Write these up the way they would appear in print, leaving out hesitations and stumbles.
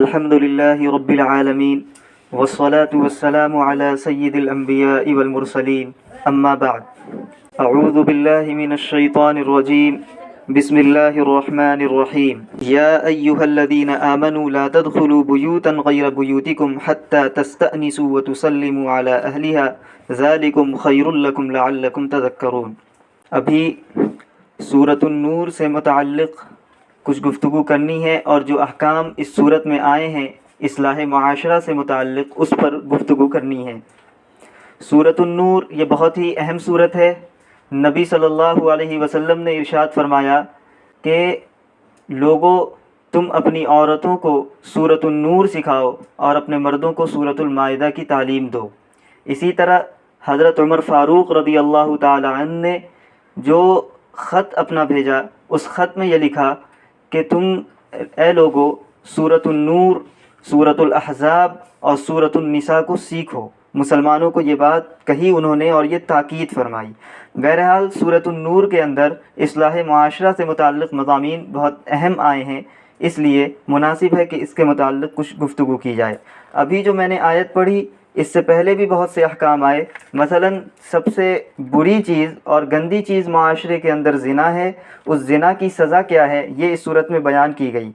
الحمد لله رب العالمين والصلاة والسلام على سيد الأنبياء والمرسلين أما بعد أعوذ بالله من الشيطان الرجيم بسم الله الرحمن الرحيم يا أيها الذين آمنوا لا تدخلوا بيوتا غير بيوتكم حتى تستأنسوا وتسلموا على أهلها ذلكم خير لكم لعلكم تذكرون۔ ابھی سورۃ النور سے متعلق کچھ گفتگو کرنی ہے اور جو احکام اس صورت میں آئے ہیں اصلاح معاشرہ سے متعلق اس پر گفتگو کرنی ہے۔ سورۃ النور یہ بہت ہی اہم صورت ہے۔ نبی صلی اللہ علیہ وسلم نے ارشاد فرمایا کہ لوگوں تم اپنی عورتوں کو سورۃ النور سکھاؤ اور اپنے مردوں کو سورۃ المائدہ کی تعلیم دو۔ اسی طرح حضرت عمر فاروق رضی اللہ تعالی عنہ نے جو خط اپنا بھیجا اس خط میں یہ لکھا کہ تم اے لوگو سورۃ النور، سورۃ الاحزاب اور سورۃ النساء کو سیکھو۔ مسلمانوں کو یہ بات کہی انہوں نے اور یہ تاکید فرمائی۔ بہرحال سورۃ النور کے اندر اصلاح معاشرہ سے متعلق مضامین بہت اہم آئے ہیں، اس لیے مناسب ہے کہ اس کے متعلق کچھ گفتگو کی جائے۔ ابھی جو میں نے آیت پڑھی اس سے پہلے بھی بہت سے احکام آئے۔ مثلا سب سے بری چیز اور گندی چیز معاشرے کے اندر زنا ہے، اس زنا کی سزا کیا ہے یہ اس صورت میں بیان کی گئی۔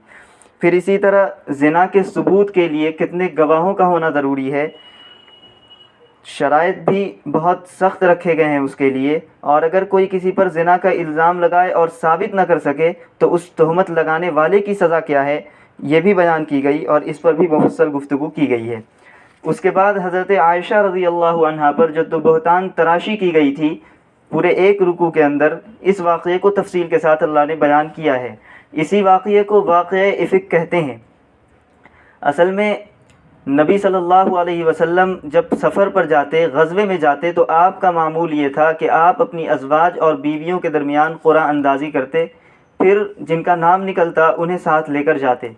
پھر اسی طرح زنا کے ثبوت کے لیے کتنے گواہوں کا ہونا ضروری ہے، شرائط بھی بہت سخت رکھے گئے ہیں اس کے لیے، اور اگر کوئی کسی پر زنا کا الزام لگائے اور ثابت نہ کر سکے تو اس تہمت لگانے والے کی سزا کیا ہے یہ بھی بیان کی گئی اور اس پر بھی مفصل گفتگو کی گئی ہے۔ اس کے بعد حضرت عائشہ رضی اللہ عنہا پر جو تو بہتان تراشی کی گئی تھی پورے ایک رکوع کے اندر، اس واقعے کو تفصیل کے ساتھ اللہ نے بیان کیا ہے۔ اسی واقعے کو واقعہ افک کہتے ہیں۔ اصل میں نبی صلی اللہ علیہ وسلم جب سفر پر جاتے، غزوے میں جاتے، تو آپ کا معمول یہ تھا کہ آپ اپنی ازواج اور بیویوں کے درمیان قرعہ اندازی کرتے، پھر جن کا نام نکلتا انہیں ساتھ لے کر جاتے۔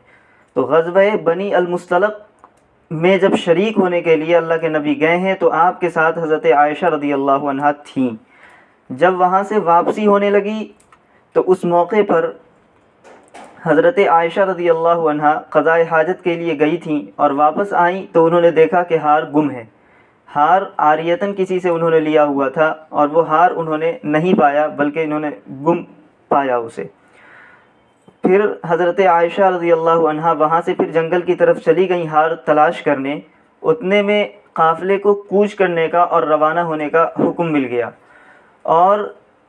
تو غزوہ بنی المصطلق میں جب شریک ہونے کے لیے اللہ کے نبی گئے ہیں تو آپ کے ساتھ حضرت عائشہ رضی اللہ عنہا تھیں۔ جب وہاں سے واپسی ہونے لگی تو اس موقع پر حضرت عائشہ رضی اللہ عنہا قضاء حاجت کے لیے گئی تھیں اور واپس آئیں تو انہوں نے دیکھا کہ ہار گم ہے۔ ہار عاریتاً کسی سے انہوں نے لیا ہوا تھا اور وہ ہار انہوں نے نہیں پایا بلکہ انہوں نے گم پایا اسے۔ پھر حضرت عائشہ رضی اللہ عنہا وہاں سے پھر جنگل کی طرف چلی گئیں ہار تلاش کرنے۔ اتنے میں قافلے کو کوچ کرنے کا اور روانہ ہونے کا حکم مل گیا، اور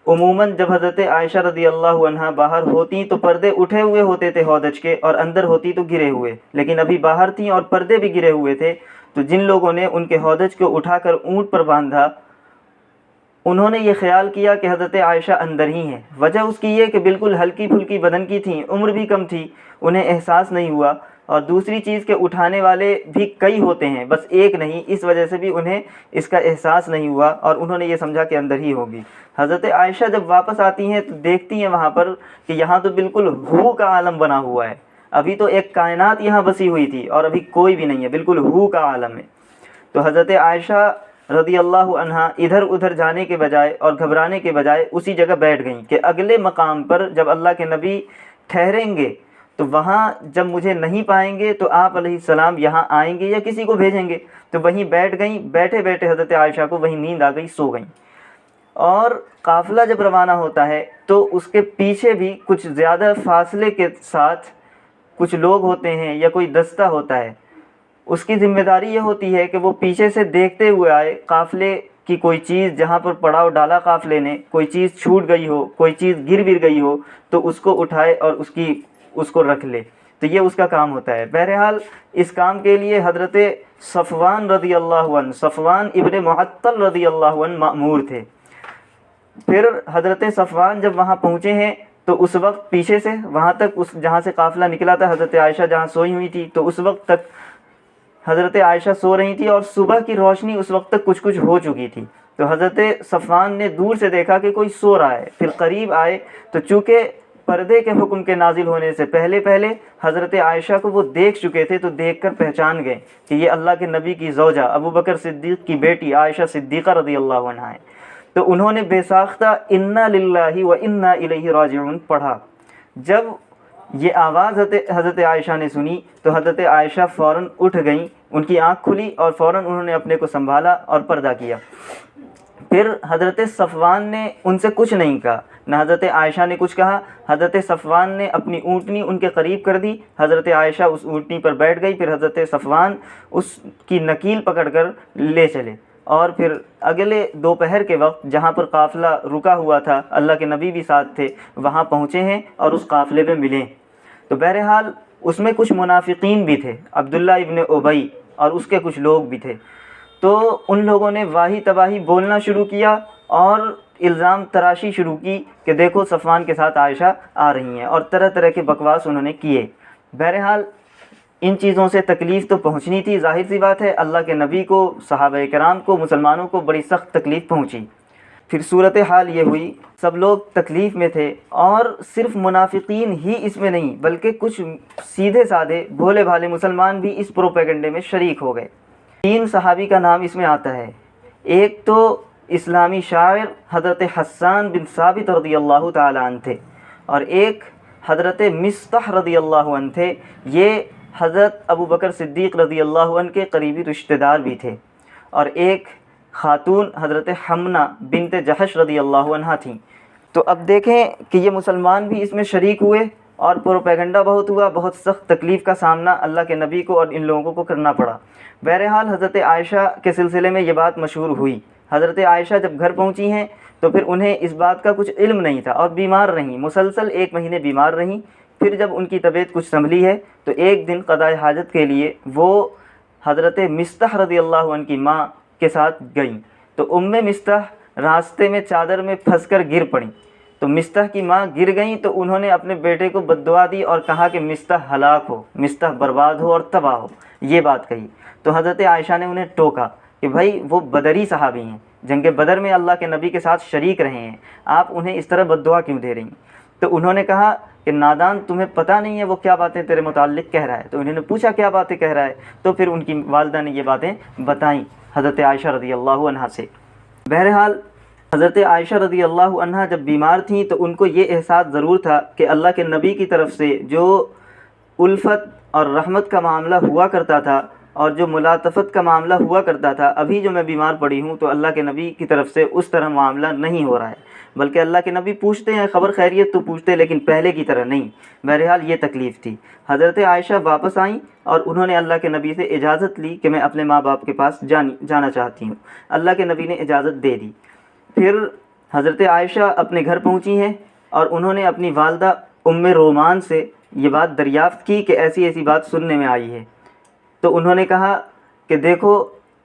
عموماً جب حضرت عائشہ رضی اللہ عنہا باہر ہوتی تو پردے اٹھے ہوئے ہوتے تھے ہودج کے، اور اندر ہوتی تو گرے ہوئے، لیکن ابھی باہر تھیں اور پردے بھی گرے ہوئے تھے۔ تو جن لوگوں نے ان کے ہودج کو اٹھا کر اونٹ پر باندھا انہوں نے یہ خیال کیا کہ حضرت عائشہ اندر ہی ہیں۔ وجہ اس کی یہ کہ بالکل ہلکی پھلکی بدن کی تھیں، عمر بھی کم تھی، انہیں احساس نہیں ہوا، اور دوسری چیز کہ اٹھانے والے بھی کئی ہوتے ہیں بس ایک نہیں، اس وجہ سے بھی انہیں اس کا احساس نہیں ہوا اور انہوں نے یہ سمجھا کہ اندر ہی ہوگی۔ حضرت عائشہ جب واپس آتی ہیں تو دیکھتی ہیں وہاں پر کہ یہاں تو بالکل ہو کا عالم بنا ہوا ہے، ابھی تو ایک کائنات یہاں بسی ہوئی تھی اور ابھی کوئی بھی نہیں ہے، بالکل ہو کا عالم ہے۔ تو حضرت عائشہ رضی اللہ عنہا ادھر ادھر جانے کے بجائے اور گھبرانے کے بجائے اسی جگہ بیٹھ گئیں کہ اگلے مقام پر جب اللہ کے نبی ٹھہریں گے تو وہاں جب مجھے نہیں پائیں گے تو آپ علیہ السلام یہاں آئیں گے یا کسی کو بھیجیں گے۔ تو وہیں بیٹھ گئیں، بیٹھے بیٹھے حضرت عائشہ کو وہیں نیند آ گئی، سو گئیں۔ اور قافلہ جب روانہ ہوتا ہے تو اس کے پیچھے بھی کچھ زیادہ فاصلے کے ساتھ کچھ لوگ ہوتے ہیں یا کوئی دستہ ہوتا ہے، اس کی ذمہ داری یہ ہوتی ہے کہ وہ پیچھے سے دیکھتے ہوئے آئے، قافلے کی کوئی چیز جہاں پر پڑاؤ ڈالا قافلے نے، کوئی چیز چھوٹ گئی ہو، کوئی چیز گر گئی ہو تو اس کو اٹھائے اور اس کو رکھ لے، تو یہ اس کا کام ہوتا ہے۔ بہرحال اس کام کے لیے حضرت صفوان رضی اللہ عنہ، صفوان ابن معطل رضی اللہ عنہ مأمور تھے۔ پھر حضرت صفوان جب وہاں پہنچے ہیں تو اس وقت پیچھے سے وہاں تک جہاں سے قافلہ نکلا تھا، حضرت عائشہ جہاں سوئی ہوئی تھی تو اس وقت تک حضرت عائشہ سو رہی تھی اور صبح کی روشنی اس وقت تک کچھ ہو چکی تھی۔ تو حضرت صفوان نے دور سے دیکھا کہ کوئی سو رہا ہے، پھر قریب آئے تو چونکہ پردے کے حکم کے نازل ہونے سے پہلے حضرت عائشہ کو وہ دیکھ چکے تھے تو دیکھ کر پہچان گئے کہ یہ اللہ کے نبی کی زوجہ ابو بکر صدیق کی بیٹی عائشہ صدیقہ رضی اللہ عنہا ہے۔ تو انہوں نے بے ساختہ انا للہ و انا الیہ راجعون پڑھا۔ جب یہ آواز حضرت عائشہ نے سنی تو حضرت عائشہ فوراً اٹھ گئیں، ان کی آنکھ کھلی اور فوراً انہوں نے اپنے کو سنبھالا اور پردہ کیا۔ پھر حضرت صفوان نے ان سے کچھ نہیں کہا، نہ حضرت عائشہ نے کچھ کہا۔ حضرت صفوان نے اپنی اونٹنی ان کے قریب کر دی، حضرت عائشہ اس اونٹنی پر بیٹھ گئی، پھر حضرت صفوان اس کی نکیل پکڑ کر لے چلے، اور پھر اگلے دوپہر کے وقت جہاں پر قافلہ رکا ہوا تھا، اللہ کے نبی بھی ساتھ تھے، وہاں پہنچے ہیں اور اس قافلے میں ملے۔ تو بہرحال اس میں کچھ منافقین بھی تھے، عبداللہ ابن ابی اور اس کے کچھ لوگ بھی تھے۔ تو ان لوگوں نے واہی تباہی بولنا شروع کیا اور الزام تراشی شروع کی کہ دیکھو صفوان کے ساتھ عائشہ آ رہی ہیں، اور طرح طرح کے بکواس انہوں نے کیے۔ بہرحال ان چیزوں سے تکلیف تو پہنچنی تھی، ظاہر سی بات ہے، اللہ کے نبی کو، صحابہ کرام کو، مسلمانوں کو بڑی سخت تکلیف پہنچی۔ پھر صورتحال یہ ہوئی، سب لوگ تکلیف میں تھے، اور صرف منافقین ہی اس میں نہیں بلکہ کچھ سیدھے سادھے بھولے بھالے مسلمان بھی اس پروپیگنڈے میں شریک ہو گئے۔ 3 صحابی کا نام اس میں آتا ہے، ایک تو اسلامی شاعر حضرت حسان بن ثابت رضی اللہ تعالی عنہ تھے، اور ایک حضرت مصطح رضی اللہ عنہ تھے۔ یہ حضرت ابو بکر صدیق رضی اللہ عنہ کے قریبی رشتہ دار بھی تھے، اور ایک خاتون حضرت حمنہ بنت جحش رضی اللہ عنہ تھیں۔ تو اب دیکھیں کہ یہ مسلمان بھی اس میں شریک ہوئے، اور پروپیگنڈا بہت ہوا، بہت سخت تکلیف کا سامنا اللہ کے نبی کو اور ان لوگوں کو کرنا پڑا۔ بہرحال حضرت عائشہ کے سلسلے میں یہ بات مشہور ہوئی۔ حضرت عائشہ جب گھر پہنچی ہیں تو پھر انہیں اس بات کا کچھ علم نہیں تھا، اور بیمار رہیں، مسلسل 1 مہینے بیمار رہیں۔ پھر جب ان کی طبیعت کچھ سنبھلی ہے تو ایک دن قضاء حاجت کے لیے وہ حضرت مصطح رضی اللہ عنہ کی ماں کے ساتھ گئیں، تو مصطح راستے میں چادر میں پھنس کر گر پڑیں۔ تو مصطح کی ماں گر گئیں تو انہوں نے اپنے بیٹے کو بد دعا دی اور کہا کہ مصطح ہلاک ہو، مصطح برباد ہو اور تباہ ہو، یہ بات کہی۔ تو حضرت عائشہ نے انہیں ٹوکا کہ بھائی وہ بدری صحابی ہیں، جنگ بدر میں اللہ کے نبی کے ساتھ شریک رہے ہیں، آپ انہیں اس طرح بد دعا کیوں دے رہی ہیں؟ تو انہوں نے کہا کہ نادان، تمہیں پتہ نہیں ہے وہ کیا باتیں تیرے متعلق کہہ رہا ہے۔ تو انہوں نے پوچھا کیا باتیں کہہ رہا ہے، تو پھر ان کی والدہ نے یہ باتیں بتائیں حضرت عائشہ رضی اللہ عنہا سے۔ بہرحال حضرت عائشہ رضی اللہ عنہا جب بیمار تھیں تو ان کو یہ احساس ضرور تھا کہ اللہ کے نبی کی طرف سے جو الفت اور رحمت کا معاملہ ہوا کرتا تھا اور جو ملاطفت کا معاملہ ہوا کرتا تھا، ابھی جو میں بیمار پڑی ہوں تو اللہ کے نبی کی طرف سے اس طرح معاملہ نہیں ہو رہا ہے، بلکہ اللہ کے نبی پوچھتے ہیں، خبر خیریت تو پوچھتے، لیکن پہلے کی طرح نہیں۔ بہرحال یہ تکلیف تھی۔ حضرت عائشہ واپس آئیں اور انہوں نے اللہ کے نبی سے اجازت لی کہ میں اپنے ماں باپ کے پاس جانا چاہتی ہوں۔ اللہ کے نبی نے اجازت دے دی۔ پھر حضرت عائشہ اپنے گھر پہنچی ہیں اور انہوں نے اپنی والدہ رومان سے یہ بات دریافت کی کہ ایسی ایسی بات سننے میں آئی ہے۔ تو انہوں نے کہا کہ دیکھو،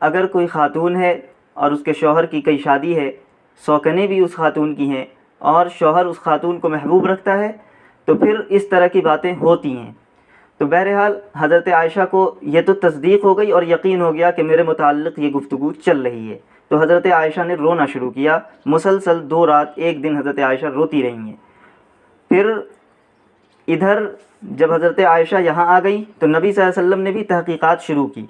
اگر کوئی خاتون ہے اور اس کے شوہر کی کئی شادی ہے، سوکنے بھی اس خاتون کی ہیں، اور شوہر اس خاتون کو محبوب رکھتا ہے، تو پھر اس طرح کی باتیں ہوتی ہیں۔ تو بہرحال حضرت عائشہ کو یہ تو تصدیق ہو گئی اور یقین ہو گیا کہ میرے متعلق یہ گفتگو چل رہی ہے۔ تو حضرت عائشہ نے رونا شروع کیا، مسلسل 2 رات 1 دن حضرت عائشہ روتی رہی ہیں۔ پھر ادھر جب حضرت عائشہ یہاں آ گئی تو نبی صلی اللہ علیہ وسلم نے بھی تحقیقات شروع کی۔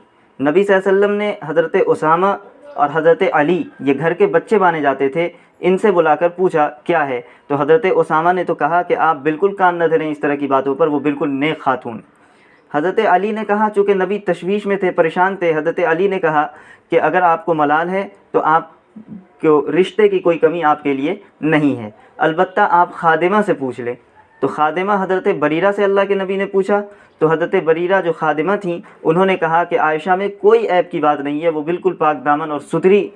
نبی صلی اللہ علیہ وسلم نے حضرت اسامہ اور حضرت علی، یہ گھر کے بچے مانے جاتے تھے، ان سے بلا کر پوچھا کیا ہے؟ تو حضرت اسامہ نے تو کہا کہ آپ بالکل کان نہ دھریں اس طرح کی باتوں پر، وہ بالکل نیک خاتون۔ حضرت علی نے کہا، چونکہ نبی تشویش میں تھے، پریشان تھے، حضرت علی نے کہا کہ اگر آپ کو ملال ہے تو آپ کو رشتے کی کوئی کمی آپ کے لیے نہیں ہے، البتہ آپ خادمہ سے پوچھ لیں۔ تو خادمہ حضرت بریرہ سے اللہ کے نبی نے پوچھا، تو حضرت بریرہ جو خادمہ تھیں انہوں نے کہا کہ عائشہ میں کوئی عیب کی بات نہیں ہے، وہ بالکل پاک دامن اور ستھری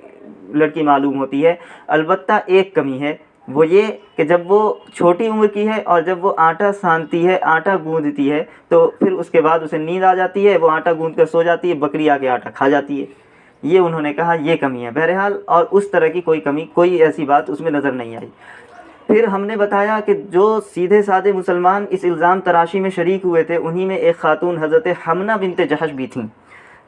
لڑکی معلوم ہوتی ہے، البتہ ایک کمی ہے، وہ یہ کہ جب وہ چھوٹی عمر کی ہے اور جب وہ آٹا سانتی ہے، آٹا گوندتی ہے، تو پھر اس کے بعد اسے نیند آ جاتی ہے، وہ آٹا گوندھ کر سو جاتی ہے، بکری آ کے آٹا کھا جاتی ہے۔ یہ انہوں نے کہا یہ کمی ہے۔ بہرحال اور اس طرح کی کوئی کمی، کوئی ایسی بات اس میں نظر نہیں آئی۔ پھر ہم نے بتایا کہ جو سیدھے سادے مسلمان اس الزام تراشی میں شریک ہوئے تھے، انہی میں ایک خاتون حضرت حمنہ بنت جحش بھی تھیں۔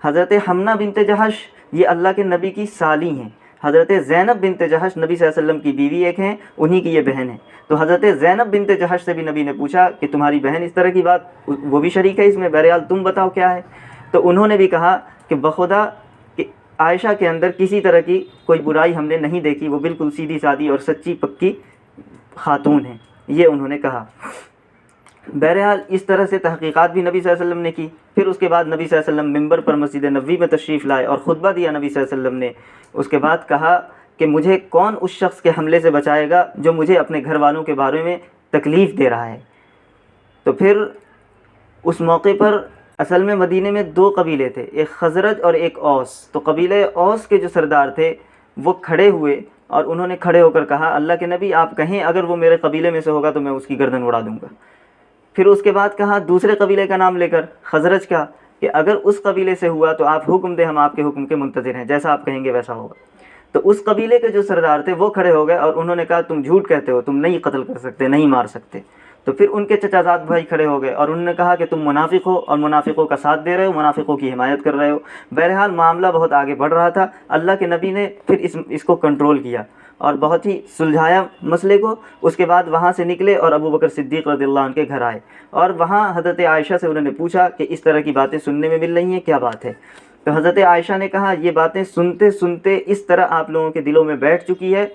حضرت حمنہ بنت جحش یہ اللہ کے نبی کی سالی ہیں۔ حضرت زینب بنت جحش نبی صلی اللہ علیہ وسلم کی بیوی ایک ہیں، انہی کی یہ بہن ہے۔ تو حضرت زینب بنت جحش سے بھی نبی نے پوچھا کہ تمہاری بہن اس طرح کی بات، وہ بھی شریک ہے اس میں، بہرحال تم بتاؤ کیا ہے؟ تو انہوں نے بھی کہا کہ بخدا کہ عائشہ کے اندر کسی طرح کی کوئی برائی ہم نے نہیں دیکھی، وہ بالکل سیدھی سادی اور سچی پکی خاتون ہیں، یہ انہوں نے کہا۔ بہرحال اس طرح سے تحقیقات بھی نبی صلی اللہ علیہ وسلم نے کی۔ پھر اس کے بعد نبی صلی اللہ علیہ وسلم ممبر پر مسجد نبوی میں تشریف لائے اور خطبہ دیا نبی صلی اللہ علیہ وسلم نے۔ اس کے بعد کہا کہ مجھے کون اس شخص کے حملے سے بچائے گا جو مجھے اپنے گھر والوں کے بارے میں تکلیف دے رہا ہے۔ تو پھر اس موقع پر اصل میں مدینے میں دو قبیلے تھے، ایک خزرج اور ایک اوس۔ تو قبیلہ اوس کے جو سردار تھے وہ کھڑے ہوئے اور انہوں نے کھڑے ہو کر کہا اللہ کے نبی آپ کہیں اگر وہ میرے قبیلے میں سے ہوگا تو میں اس کی گردن اڑا دوں گا۔ پھر اس کے بعد کہا دوسرے قبیلے کا نام لے کر، خزرج کا، کہ اگر اس قبیلے سے ہوا تو آپ حکم دیں، ہم آپ کے حکم کے منتظر ہیں، جیسا آپ کہیں گے ویسا ہوگا۔ تو اس قبیلے کے جو سردار تھے وہ کھڑے ہو گئے اور انہوں نے کہا تم جھوٹ کہتے ہو، تم نہیں قتل کر سکتے، نہیں مار سکتے۔ تو پھر ان کے چچا زاد بھائی کھڑے ہو گئے اور انہوں نے کہا کہ تم منافق ہو اور منافقوں کا ساتھ دے رہے ہو، منافقوں کی حمایت کر رہے ہو۔ بہرحال معاملہ بہت آگے بڑھ رہا تھا۔ اللہ کے نبی نے پھر اس کو کنٹرول کیا اور بہت ہی سلجھایا مسئلے کو۔ اس کے بعد وہاں سے نکلے اور ابو بکر صدیق رضی اللہ عنہ کے گھر آئے اور وہاں حضرت عائشہ سے انہوں نے پوچھا کہ اس طرح کی باتیں سننے میں مل رہی ہیں، کیا بات ہے؟ تو حضرت عائشہ نے کہا یہ باتیں سنتے سنتے اس طرح آپ لوگوں کے دلوں میں بیٹھ چکی ہے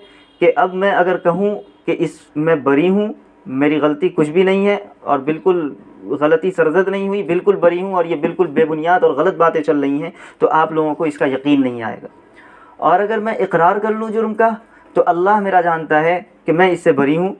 کہ اب میں اگر کہوں کہ میں بری ہوں، میری غلطی کچھ بھی نہیں ہے اور بالکل غلطی سرزد نہیں ہوئی، بالکل بری ہوں اور یہ بالکل بے بنیاد اور غلط باتیں چل رہی ہیں، تو آپ لوگوں کو اس کا یقین نہیں آئے گا۔ اور اگر میں اقرار کر لوں جرم کا تو اللہ میرا جانتا ہے کہ میں اس سے بری ہوں۔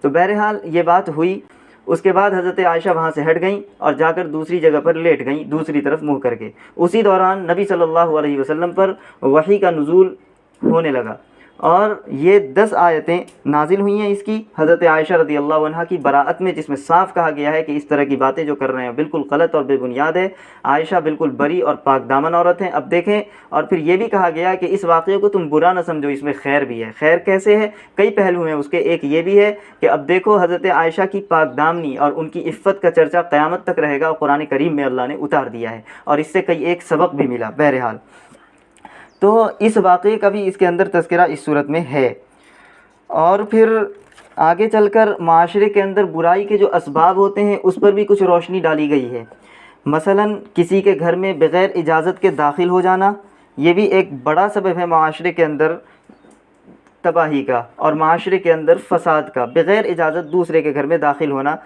تو بہرحال یہ بات ہوئی۔ اس کے بعد حضرت عائشہ وہاں سے ہٹ گئیں اور جا کر دوسری جگہ پر لیٹ گئیں، دوسری طرف منہ کر کے۔ اسی دوران نبی صلی اللہ علیہ وسلم پر وحی کا نزول ہونے لگا اور یہ 10 آیتیں نازل ہوئی ہیں اس کی حضرت عائشہ رضی اللہ عنہ کی براءت میں، جس میں صاف کہا گیا ہے کہ اس طرح کی باتیں جو کر رہے ہیں بالکل غلط اور بے بنیاد ہے، عائشہ بالکل بری اور پاک دامن عورت ہیں۔ اب دیکھیں، اور پھر یہ بھی کہا گیا کہ اس واقعے کو تم برا نہ سمجھو، اس میں خیر بھی ہے۔ خیر کیسے ہے؟ کئی پہلو ہیں اس کے، ایک یہ بھی ہے کہ اب دیکھو حضرت عائشہ کی پاک دامنی اور ان کی عفت کا چرچا قیامت تک رہے گا اور قرآن کریم میں اللہ نے اتار دیا ہے اور اس سے کئی ایک سبق بھی ملا۔ بہرحال تو اس واقعے کا بھی اس کے اندر تذکرہ اس صورت میں ہے۔ اور پھر آگے چل کر معاشرے کے اندر برائی کے جو اسباب ہوتے ہیں اس پر بھی کچھ روشنی ڈالی گئی ہے۔ مثلاً کسی کے گھر میں بغیر اجازت کے داخل ہو جانا، یہ بھی ایک بڑا سبب ہے معاشرے کے اندر تباہی کا اور معاشرے کے اندر فساد کا۔ بغیر اجازت دوسرے کے گھر میں داخل ہونا،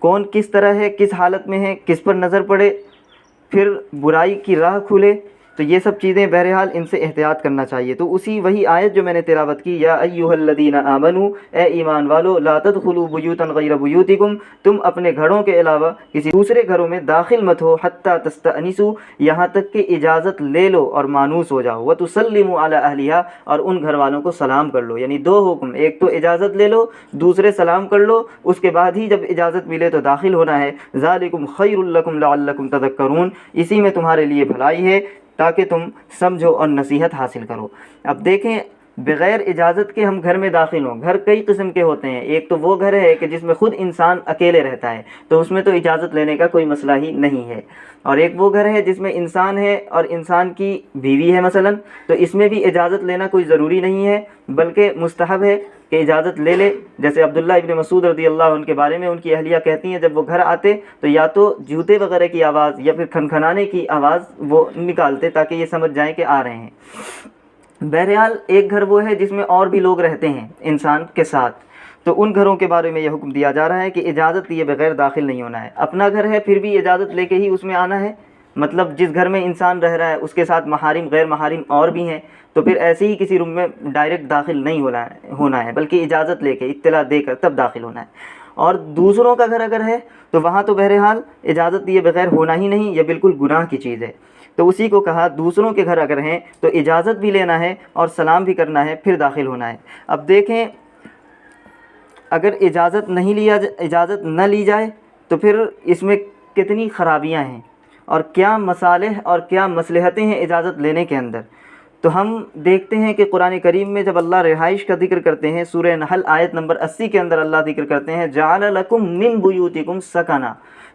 کون کس طرح ہے، کس حالت میں ہے، کس پر نظر پڑے، پھر برائی کی راہ کھلے، تو یہ سب چیزیں بہرحال ان سے احتیاط کرنا چاہیے۔ تو وہی آیت جو میں نے تلاوت کی، یا ایھا الذین آمنوا، اے ایمان والو، لا تدخلوا بیوتا غیر بیوتکم، تم اپنے گھروں کے علاوہ کسی دوسرے گھروں میں داخل مت ہو، حتی تستأنسوا، یہاں تک کہ اجازت لے لو اور مانوس ہو جاؤ، وتسلموا علی اہلھا، اور ان گھر والوں کو سلام کر لو۔ یعنی 2 حکم، ایک تو اجازت لے لو، دوسرے سلام کر لو، اس کے بعد ہی جب اجازت ملے تو داخل ہونا ہے۔ ذالکم خیر لکم لعلکم تذکرون، اسی میں تمہارے لیے بھلائی ہے تاکہ تم سمجھو اور نصیحت حاصل کرو۔ اب دیکھیں، بغیر اجازت کے ہم گھر میں داخل ہوں، گھر کئی قسم کے ہوتے ہیں۔ ایک تو وہ گھر ہے کہ جس میں خود انسان اکیلے رہتا ہے، تو اس میں تو اجازت لینے کا کوئی مسئلہ ہی نہیں ہے۔ اور ایک وہ گھر ہے جس میں انسان ہے اور انسان کی بیوی ہے مثلا، تو اس میں بھی اجازت لینا کوئی ضروری نہیں ہے، بلکہ مستحب ہے کہ اجازت لے لے۔ جیسے عبداللہ ابن مسعود رضی اللہ عنہ کے بارے میں ان کی اہلیہ کہتی ہیں جب وہ گھر آتے تو یا تو جوتے وغیرہ کی آواز یا پھر کھنکھنانے کی آواز وہ نکالتے تاکہ یہ سمجھ جائیں کہ آ رہے ہیں۔ بہرحال ایک گھر وہ ہے جس میں اور بھی لوگ رہتے ہیں انسان کے ساتھ، تو ان گھروں کے بارے میں یہ حکم دیا جا رہا ہے کہ اجازت لیے بغیر داخل نہیں ہونا ہے۔ اپنا گھر ہے پھر بھی اجازت لے کے ہی اس میں آنا ہے، مطلب جس گھر میں انسان رہ رہا ہے اس کے ساتھ محارم غیر محارم اور بھی ہیں، تو پھر ایسے ہی کسی روم میں ڈائریکٹ داخل نہیں ہونا ہے، بلکہ اجازت لے کے اطلاع دے کر تب داخل ہونا ہے۔ اور دوسروں کا گھر اگر ہے تو وہاں تو بہرحال اجازت دیے بغیر ہونا ہی نہیں، یہ بالکل گناہ کی چیز ہے۔ تو اسی کو کہا دوسروں کے گھر اگر ہیں تو اجازت بھی لینا ہے اور سلام بھی کرنا ہے، پھر داخل ہونا ہے۔ اب دیکھیں، اگر اجازت نہ لی جائے تو پھر اس میں کتنی خرابیاں ہیں اور کیا مصالح اور کیا مصلحتیں ہیں اجازت لینے کے اندر۔ تو ہم دیکھتے ہیں کہ قرآن کریم میں جب اللہ رہائش کا ذکر کرتے ہیں، سورہ نحل آیت نمبر 80 کے اندر اللہ ذکر کرتے ہیں جعل لکم من بیوتکم سکنا،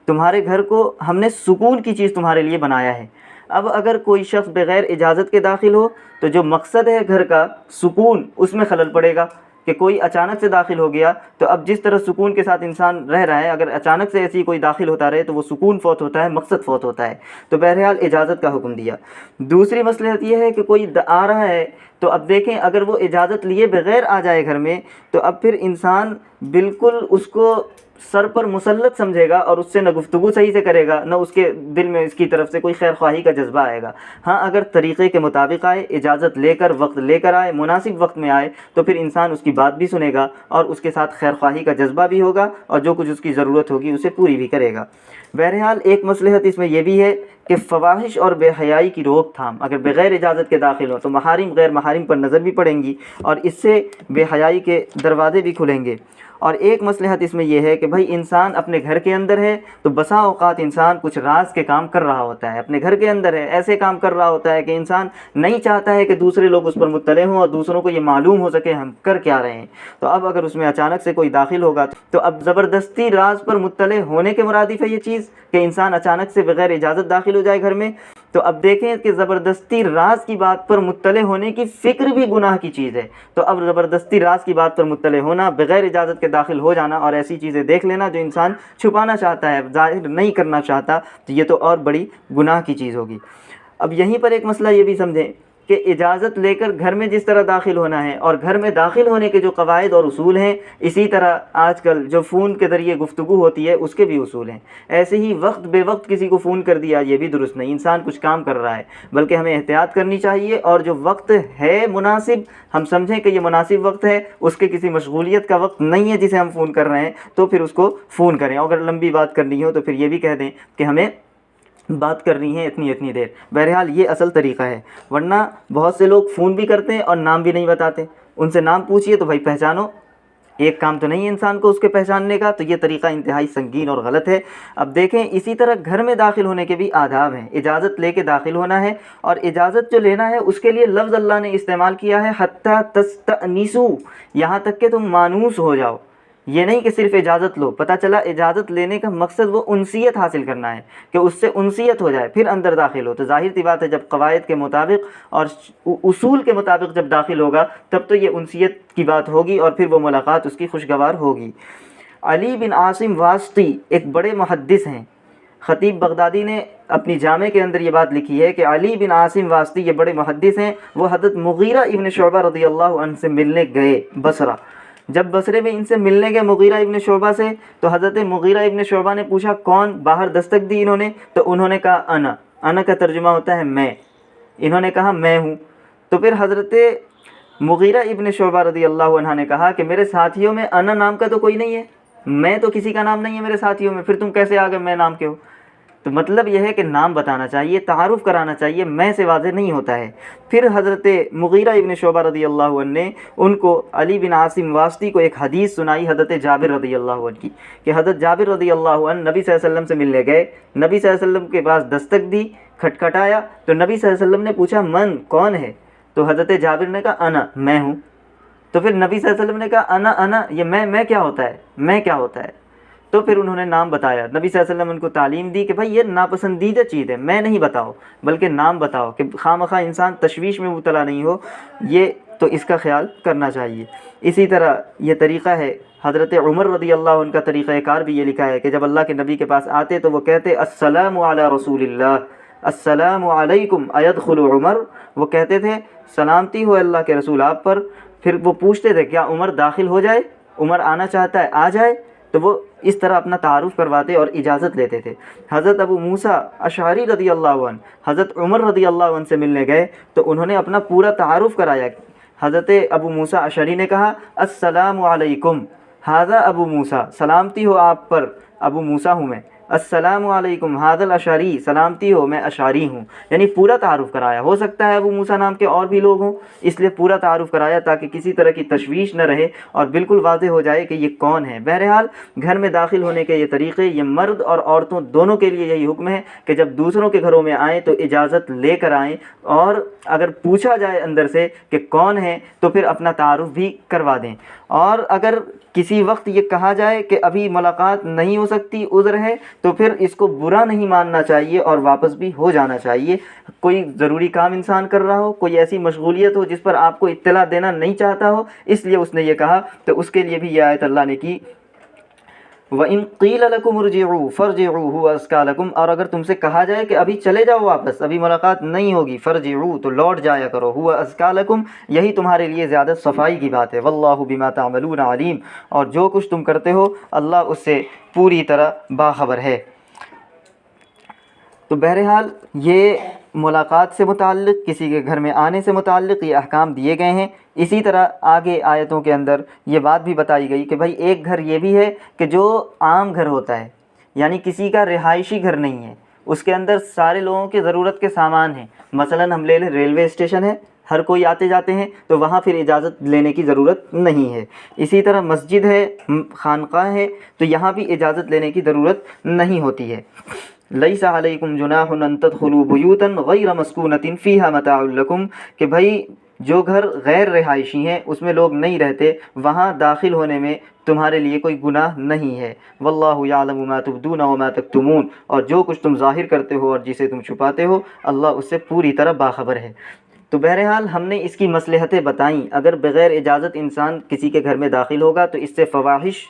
تمہارے گھر کو ہم نے سکون کی چیز تمہارے لیے بنایا ہے۔ اب اگر کوئی شخص بغیر اجازت کے داخل ہو تو جو مقصد ہے گھر کا سکون، اس میں خلل پڑے گا کہ کوئی اچانک سے داخل ہو گیا تو اب جس طرح سکون کے ساتھ انسان رہ رہا ہے، اگر اچانک سے ایسی کوئی داخل ہوتا رہے تو وہ سکون فوت ہوتا ہے، مقصد فوت ہوتا ہے۔ تو بہرحال اجازت کا حکم دیا۔ دوسری مصلحت یہ ہے کہ کوئی آ رہا ہے تو اب دیکھیں اگر وہ اجازت لیے بغیر آ جائے گھر میں تو اب پھر انسان بالکل اس کو سر پر مسلط سمجھے گا اور اس سے نہ گفتگو صحیح سے کرے گا، نہ اس کے دل میں اس کی طرف سے کوئی خیر خواہی کا جذبہ آئے گا۔ ہاں اگر طریقے کے مطابق آئے، اجازت لے کر، وقت لے کر آئے، مناسب وقت میں آئے، تو پھر انسان اس کی بات بھی سنے گا اور اس کے ساتھ خیر خواہی کا جذبہ بھی ہوگا اور جو کچھ اس کی ضرورت ہوگی اسے پوری بھی کرے گا۔ بہرحال ایک مصلحت اس میں یہ بھی ہے کہ فواحش اور بے حیائی کی روک تھام، اگر بغیر اجازت کے داخل ہو تو محارم غیر محارم پر نظر بھی پڑیں گی اور اس سے بے حیائی کے دروازے بھی کھلیں گے۔ اور ایک مصلحت اس میں یہ ہے کہ بھائی انسان اپنے گھر کے اندر ہے تو بسا اوقات انسان کچھ راز کے کام کر رہا ہوتا ہے، اپنے گھر کے اندر ہے، ایسے کام کر رہا ہوتا ہے کہ انسان نہیں چاہتا ہے کہ دوسرے لوگ اس پر مطلع ہوں اور دوسروں کو یہ معلوم ہو سکے ہم کر کیا رہے ہیں۔ تو اب اگر اس میں اچانک سے کوئی داخل ہوگا تو اب زبردستی راز پر مطلع ہونے کے مرادف ہے یہ چیز کہ انسان اچانک سے بغیر اجازت داخل ہو جائے گھر میں۔ تو اب دیکھیں کہ زبردستی راز کی بات پر مطلع ہونے کی فکر بھی گناہ کی چیز ہے، تو اب زبردستی راز کی بات پر مطلع ہونا، بغیر اجازت کے داخل ہو جانا اور ایسی چیزیں دیکھ لینا جو انسان چھپانا چاہتا ہے، ظاہر نہیں کرنا چاہتا، تو یہ تو اور بڑی گناہ کی چیز ہوگی۔ اب یہیں پر ایک مسئلہ یہ بھی سمجھیں کہ اجازت لے کر گھر میں جس طرح داخل ہونا ہے اور گھر میں داخل ہونے کے جو قواعد اور اصول ہیں، اسی طرح آج کل جو فون کے ذریعے گفتگو ہوتی ہے اس کے بھی اصول ہیں۔ ایسے ہی وقت بے وقت کسی کو فون کر دیا یہ بھی درست نہیں، انسان کچھ کام کر رہا ہے، بلکہ ہمیں احتیاط کرنی چاہیے اور جو وقت ہے مناسب، ہم سمجھیں کہ یہ مناسب وقت ہے، اس کے کسی مشغولیت کا وقت نہیں ہے جسے ہم فون کر رہے ہیں، تو پھر اس کو فون کریں۔ اگر لمبی بات کرنی ہو تو پھر یہ بھی کہہ دیں کہ ہمیں بات کرنی ہے اتنی دیر۔ بہرحال یہ اصل طریقہ ہے، ورنہ بہت سے لوگ فون بھی کرتے ہیں اور نام بھی نہیں بتاتے، ان سے نام پوچھیے تو بھائی پہچانو، ایک کام تو نہیں ہے انسان کو اس کے پہچاننے کا، تو یہ طریقہ انتہائی سنگین اور غلط ہے۔ اب دیکھیں اسی طرح گھر میں داخل ہونے کے بھی آداب ہیں، اجازت لے کے داخل ہونا ہے، اور اجازت جو لینا ہے اس کے لیے لفظ اللہ نے استعمال کیا ہے حتی تستأنسوا، یہاں تک کہ تم مانوس ہو جاؤ۔ یہ نہیں کہ صرف اجازت لو، پتہ چلا اجازت لینے کا مقصد وہ انسیت حاصل کرنا ہے کہ اس سے انسیت ہو جائے پھر اندر داخل ہو، تو ظاہر سی بات ہے جب قواعد کے مطابق اور اصول کے مطابق جب داخل ہوگا تب تو یہ انسیت کی بات ہوگی اور پھر وہ ملاقات اس کی خوشگوار ہوگی۔ علی بن عاصم واسطی ایک بڑے محدث ہیں، خطیب بغدادی نے اپنی جامع کے اندر یہ بات لکھی ہے کہ علی بن عاصم واسطی یہ بڑے محدث ہیں، وہ حضرت مغیرہ ابن شعبہ رضی اللہ عنہ سے ملنے گئے بصرہ۔ جب بصرے میں ان سے ملنے گئے مغیرہ ابن شعبہ سے، تو حضرت مغیرہ ابن شعبہ نے پوچھا کون؟ باہر دستک دی انہوں نے، تو انہوں نے کہا انا کا ترجمہ ہوتا ہے میں، انہوں نے کہا میں ہوں۔ تو پھر حضرت مغیرہ ابن شعبہ رضی اللہ عنہ نے کہا کہ میرے ساتھیوں میں انا نام کا تو کوئی نہیں ہے، میں تو کسی کا نام نہیں ہے میرے ساتھیوں میں، پھر تم کیسے آ گئے میں نام کے ہو؟ تو مطلب یہ ہے کہ نام بتانا چاہیے، تعارف کرانا چاہیے، میں سے واضح نہیں ہوتا ہے۔ پھر حضرت مغیرہ ابن شعبہ رضی اللہ عنہ نے ان کو علی بن عاصم واسطی کو ایک حدیث سنائی حضرت جابر رضی اللہ عنہ کی، کہ حضرت جابر رضی اللہ عنہ نبی صلی اللہ علیہ وسلم سے ملنے گئے، نبی صلی اللہ علیہ وسلم کے پاس دستک دی، کھٹکھٹایا، تو نبی صلی اللہ علیہ وسلم نے پوچھا من، کون ہے؟ تو حضرت جابر نے کہا انا، میں ہوں۔ تو پھر نبی صلی اللہ علیہ وسلم نے کہا انا یہ میں کیا ہوتا ہے، میں کیا ہوتا ہے؟ تو پھر انہوں نے نام بتایا، نبی صلی اللہ علیہ وسلم ان کو تعلیم دی کہ بھائی یہ ناپسندیدہ چیز ہے، میں نہیں بتاؤ بلکہ نام بتاؤ، کہ خواہ مخواہ انسان تشویش میں مبتلا نہیں ہو، یہ تو اس کا خیال کرنا چاہیے۔ اسی طرح یہ طریقہ ہے حضرت عمر رضی اللہ عنہ کا طریقہ کار بھی یہ لکھا ہے کہ جب اللہ کے نبی کے پاس آتے تو وہ کہتے السلام علی رسول اللہ، السلام علیکم ایدخل عمر، وہ کہتے تھے سلامتی ہو اللہ کے رسول آپ پر۔ پھر وہ پوچھتے تھے کیا عمر داخل ہو جائے، عمر آنا چاہتا ہے آ جائے، تو وہ اس طرح اپنا تعارف کرواتے اور اجازت لیتے تھے۔ حضرت ابو موسیٰ اشعری رضی اللہ عنہ حضرت عمر رضی اللہ عنہ سے ملنے گئے تو انہوں نے اپنا پورا تعارف کرایا۔ حضرت ابو موسیٰ اشعری نے کہا السلام علیکم ھذا ابو موسیٰ، سلامتی ہو آپ پر، ابو موسیٰ ہوں میں۔ السلام علیکم ھذا الاشعری، سلامتی ہو میں اشعری ہوں، یعنی پورا تعارف کرایا۔ ہو سکتا ہے ابو موسیٰ نام کے اور بھی لوگ ہوں، اس لیے پورا تعارف کرایا تاکہ کسی طرح کی تشویش نہ رہے اور بالکل واضح ہو جائے کہ یہ کون ہے۔ بہرحال گھر میں داخل ہونے کے یہ طریقے، یہ مرد اور عورتوں دونوں کے لیے یہی حکم ہے کہ جب دوسروں کے گھروں میں آئیں تو اجازت لے کر آئیں، اور اگر پوچھا جائے اندر سے کہ کون ہے تو پھر اپنا تعارف بھی کروا دیں۔ اور اگر کسی وقت یہ کہا جائے کہ ابھی ملاقات نہیں ہو سکتی، عذر ہے، تو پھر اس کو برا نہیں ماننا چاہیے اور واپس بھی ہو جانا چاہیے۔ کوئی ضروری کام انسان کر رہا ہو، کوئی ایسی مشغولیت ہو جس پر آپ کو اطلاع دینا نہیں چاہتا ہو، اس لیے اس نے یہ کہا، تو اس کے لیے بھی یہ آیت اللہ نے کی وَإِن قِيلَ لَكُمُ ارْجِعُوا فَارْجِعُوا هُوَ أَزْكَىٰ لَكُمْ، اور اگر تم سے کہا جائے کہ ابھی چلے جاؤ واپس، ابھی ملاقات نہیں ہوگی، فَارْجِعُوا تو لوٹ جایا کرو، هُوَ أَزْكَىٰ لَكُمْ یہی تمہارے لیے زیادہ صفائی کی بات ہے، وَاللَّهُ بِمَا تَعْمَلُونَ عَلِيمٌ اور جو کچھ تم کرتے ہو اللہ اس سے پوری طرح باخبر ہے۔ تو بہرحال یہ ملاقات سے متعلق، کسی کے گھر میں آنے سے متعلق یہ احکام دیے گئے ہیں۔ اسی طرح آگے آیتوں کے اندر یہ بات بھی بتائی گئی کہ بھائی ایک گھر یہ بھی ہے کہ جو عام گھر ہوتا ہے، یعنی کسی کا رہائشی گھر نہیں ہے، اس کے اندر سارے لوگوں کے ضرورت کے سامان ہیں۔ مثلاً ہم لے لیں ریلوے اسٹیشن ہے، ہر کوئی آتے جاتے ہیں، تو وہاں پھر اجازت لینے کی ضرورت نہیں ہے۔ اسی طرح مسجد ہے، خانقاہ ہے، تو یہاں بھی اجازت لینے کی ضرورت نہیں ہوتی ہے۔ لیس علیکم جناح ان تدخلوا بیوتا غیر مسکونۃ فیہا متاع لکم، کہ بھائی جو گھر غیر رہائشی ہیں اس میں لوگ نہیں رہتے، وہاں داخل ہونے میں تمہارے لیے کوئی گناہ نہیں ہے۔ واللہ یعلم ما تبدون وما تکتمون اور جو کچھ تم ظاہر کرتے ہو اور جسے تم چھپاتے ہو اللہ اس سے پوری طرح باخبر ہے۔ تو بہرحال ہم نے اس کی مصلحتیں بتائیں۔ اگر بغیر اجازت انسان کسی کے گھر میں داخل ہوگا تو اس سے فواحش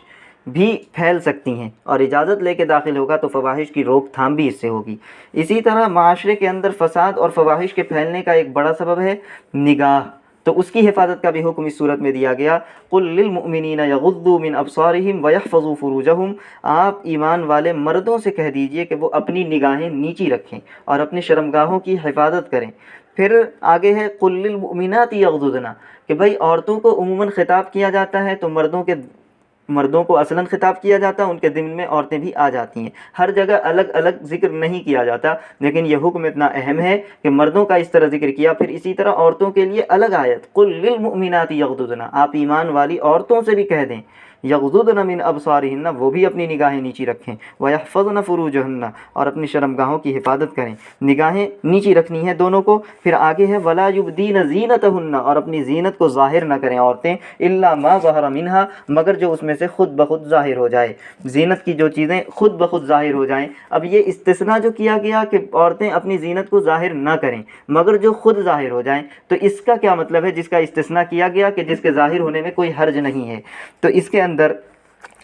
بھی پھیل سکتی ہیں، اور اجازت لے کے داخل ہوگا تو فواحش کی روک تھام بھی اس سے ہوگی۔ اسی طرح معاشرے کے اندر فساد اور فواحش کے پھیلنے کا ایک بڑا سبب ہے نگاہ، تو اس کی حفاظت کا بھی حکم اس صورت میں دیا گیا۔ قل للمؤمنین یغضوا من ابصارہم ویحفظوا فروجہم، آپ ایمان والے مردوں سے کہہ دیجئے کہ وہ اپنی نگاہیں نیچی رکھیں اور اپنی شرمگاہوں کی حفاظت کریں۔ پھر آگے ہے قل للمؤمنات یغضضن، کہ بھائی عورتوں کو عموماً خطاب کیا جاتا ہے تو مردوں کو اصلاً خطاب کیا جاتا ہے، ان کے ضمن میں عورتیں بھی آ جاتی ہیں۔ ہر جگہ الگ الگ ذکر نہیں کیا جاتا، لیکن یہ حکم اتنا اہم ہے کہ مردوں کا اس طرح ذکر کیا۔ پھر اسی طرح عورتوں کے لیے الگ آیت، قل للمؤمنات یغضضن، آپ ایمان والی عورتوں سے بھی کہہ دیں یغضضن من ابصارہن، وہ بھی اپنی نگاہیں نیچی رکھیں، ویحفظن فروجہن اور اپنی شرمگاہوں کی حفاظت کریں، نگاہیں نیچی رکھنی ہیں دونوں کو۔ پھر آگے ہے ولا یبدین زینتہن، اور اپنی زینت کو ظاہر نہ کریں عورتیں، الا ما ظہر منہا، مگر جو اس میں سے خود بخود ظاہر ہو جائے، زینت کی جو چیزیں خود بخود ظاہر ہو جائیں۔ اب یہ استثناء جو کیا گیا کہ عورتیں اپنی زینت کو ظاہر نہ کریں مگر جو خود ظاہر ہو جائیں، تو اس کا کیا مطلب ہے جس کا استثناء کیا گیا کہ جس کے ظاہر ہونے میں کوئی حرج نہیں ہے؟ تو اس کے اندر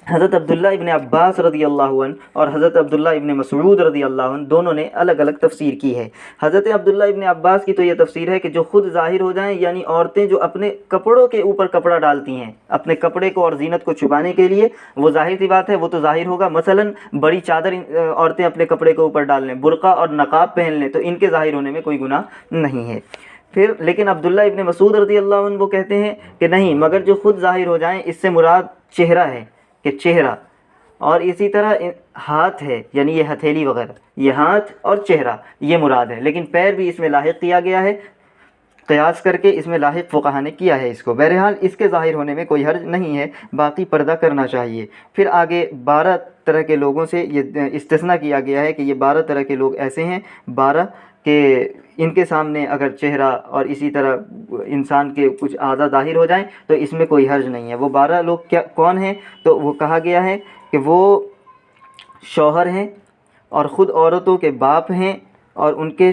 حضرت عبداللہ ابن عباس رضی اللہ عنہ اور حضرت عبداللہ ابن مسعود رضی اللہ عنہ دونوں نے الگ الگ تفسیر کی ہے۔ حضرت عبداللہ ابن عباس کی تو یہ تفسیر ہے کہ جو خود ظاہر ہو جائیں، یعنی عورتیں جو اپنے کپڑوں کے اوپر کپڑا ڈالتی ہیں اپنے کپڑے کو اور زینت کو چھپانے کے لیے، وہ ظاہر سی بات ہے وہ تو ظاہر ہوگا۔ مثلاً بڑی چادر عورتیں اپنے کپڑے کے اوپر ڈال لیں، برقع اور نقاب پہن لیں، تو ان کے ظاہر ہونے میں کوئی گناہ نہیں ہے۔ پھر لیکن عبداللہ ابن مسعود رضی اللہ عنہ وہ کہتے ہیں کہ نہیں، مگر جو خود ظاہر ہو جائیں، اس سے مراد چہرہ ہے کہ چہرہ، اور اسی طرح ہاتھ ہے، یعنی یہ ہتھیلی وغیرہ، یہ ہاتھ اور چہرہ یہ مراد ہے، لیکن پیر بھی اس میں لاحق کیا گیا ہے، قیاس کر کے اس میں لاحق فقہا نے کیا ہے اس کو۔ بہرحال اس کے ظاہر ہونے میں کوئی حرج نہیں ہے، باقی پردہ کرنا چاہیے۔ پھر آگے 12 طرح کے لوگوں سے یہ استثناء کیا گیا ہے کہ یہ 12 طرح کے لوگ ایسے ہیں، 12 کہ ان کے سامنے اگر چہرہ اور اسی طرح انسان کے کچھ اعضاء ظاہر ہو جائیں تو اس میں کوئی حرج نہیں ہے۔ وہ 12 لوگ کون ہیں؟ تو وہ کہا گیا ہے کہ وہ شوہر ہیں اور خود عورتوں کے باپ ہیں اور ان کے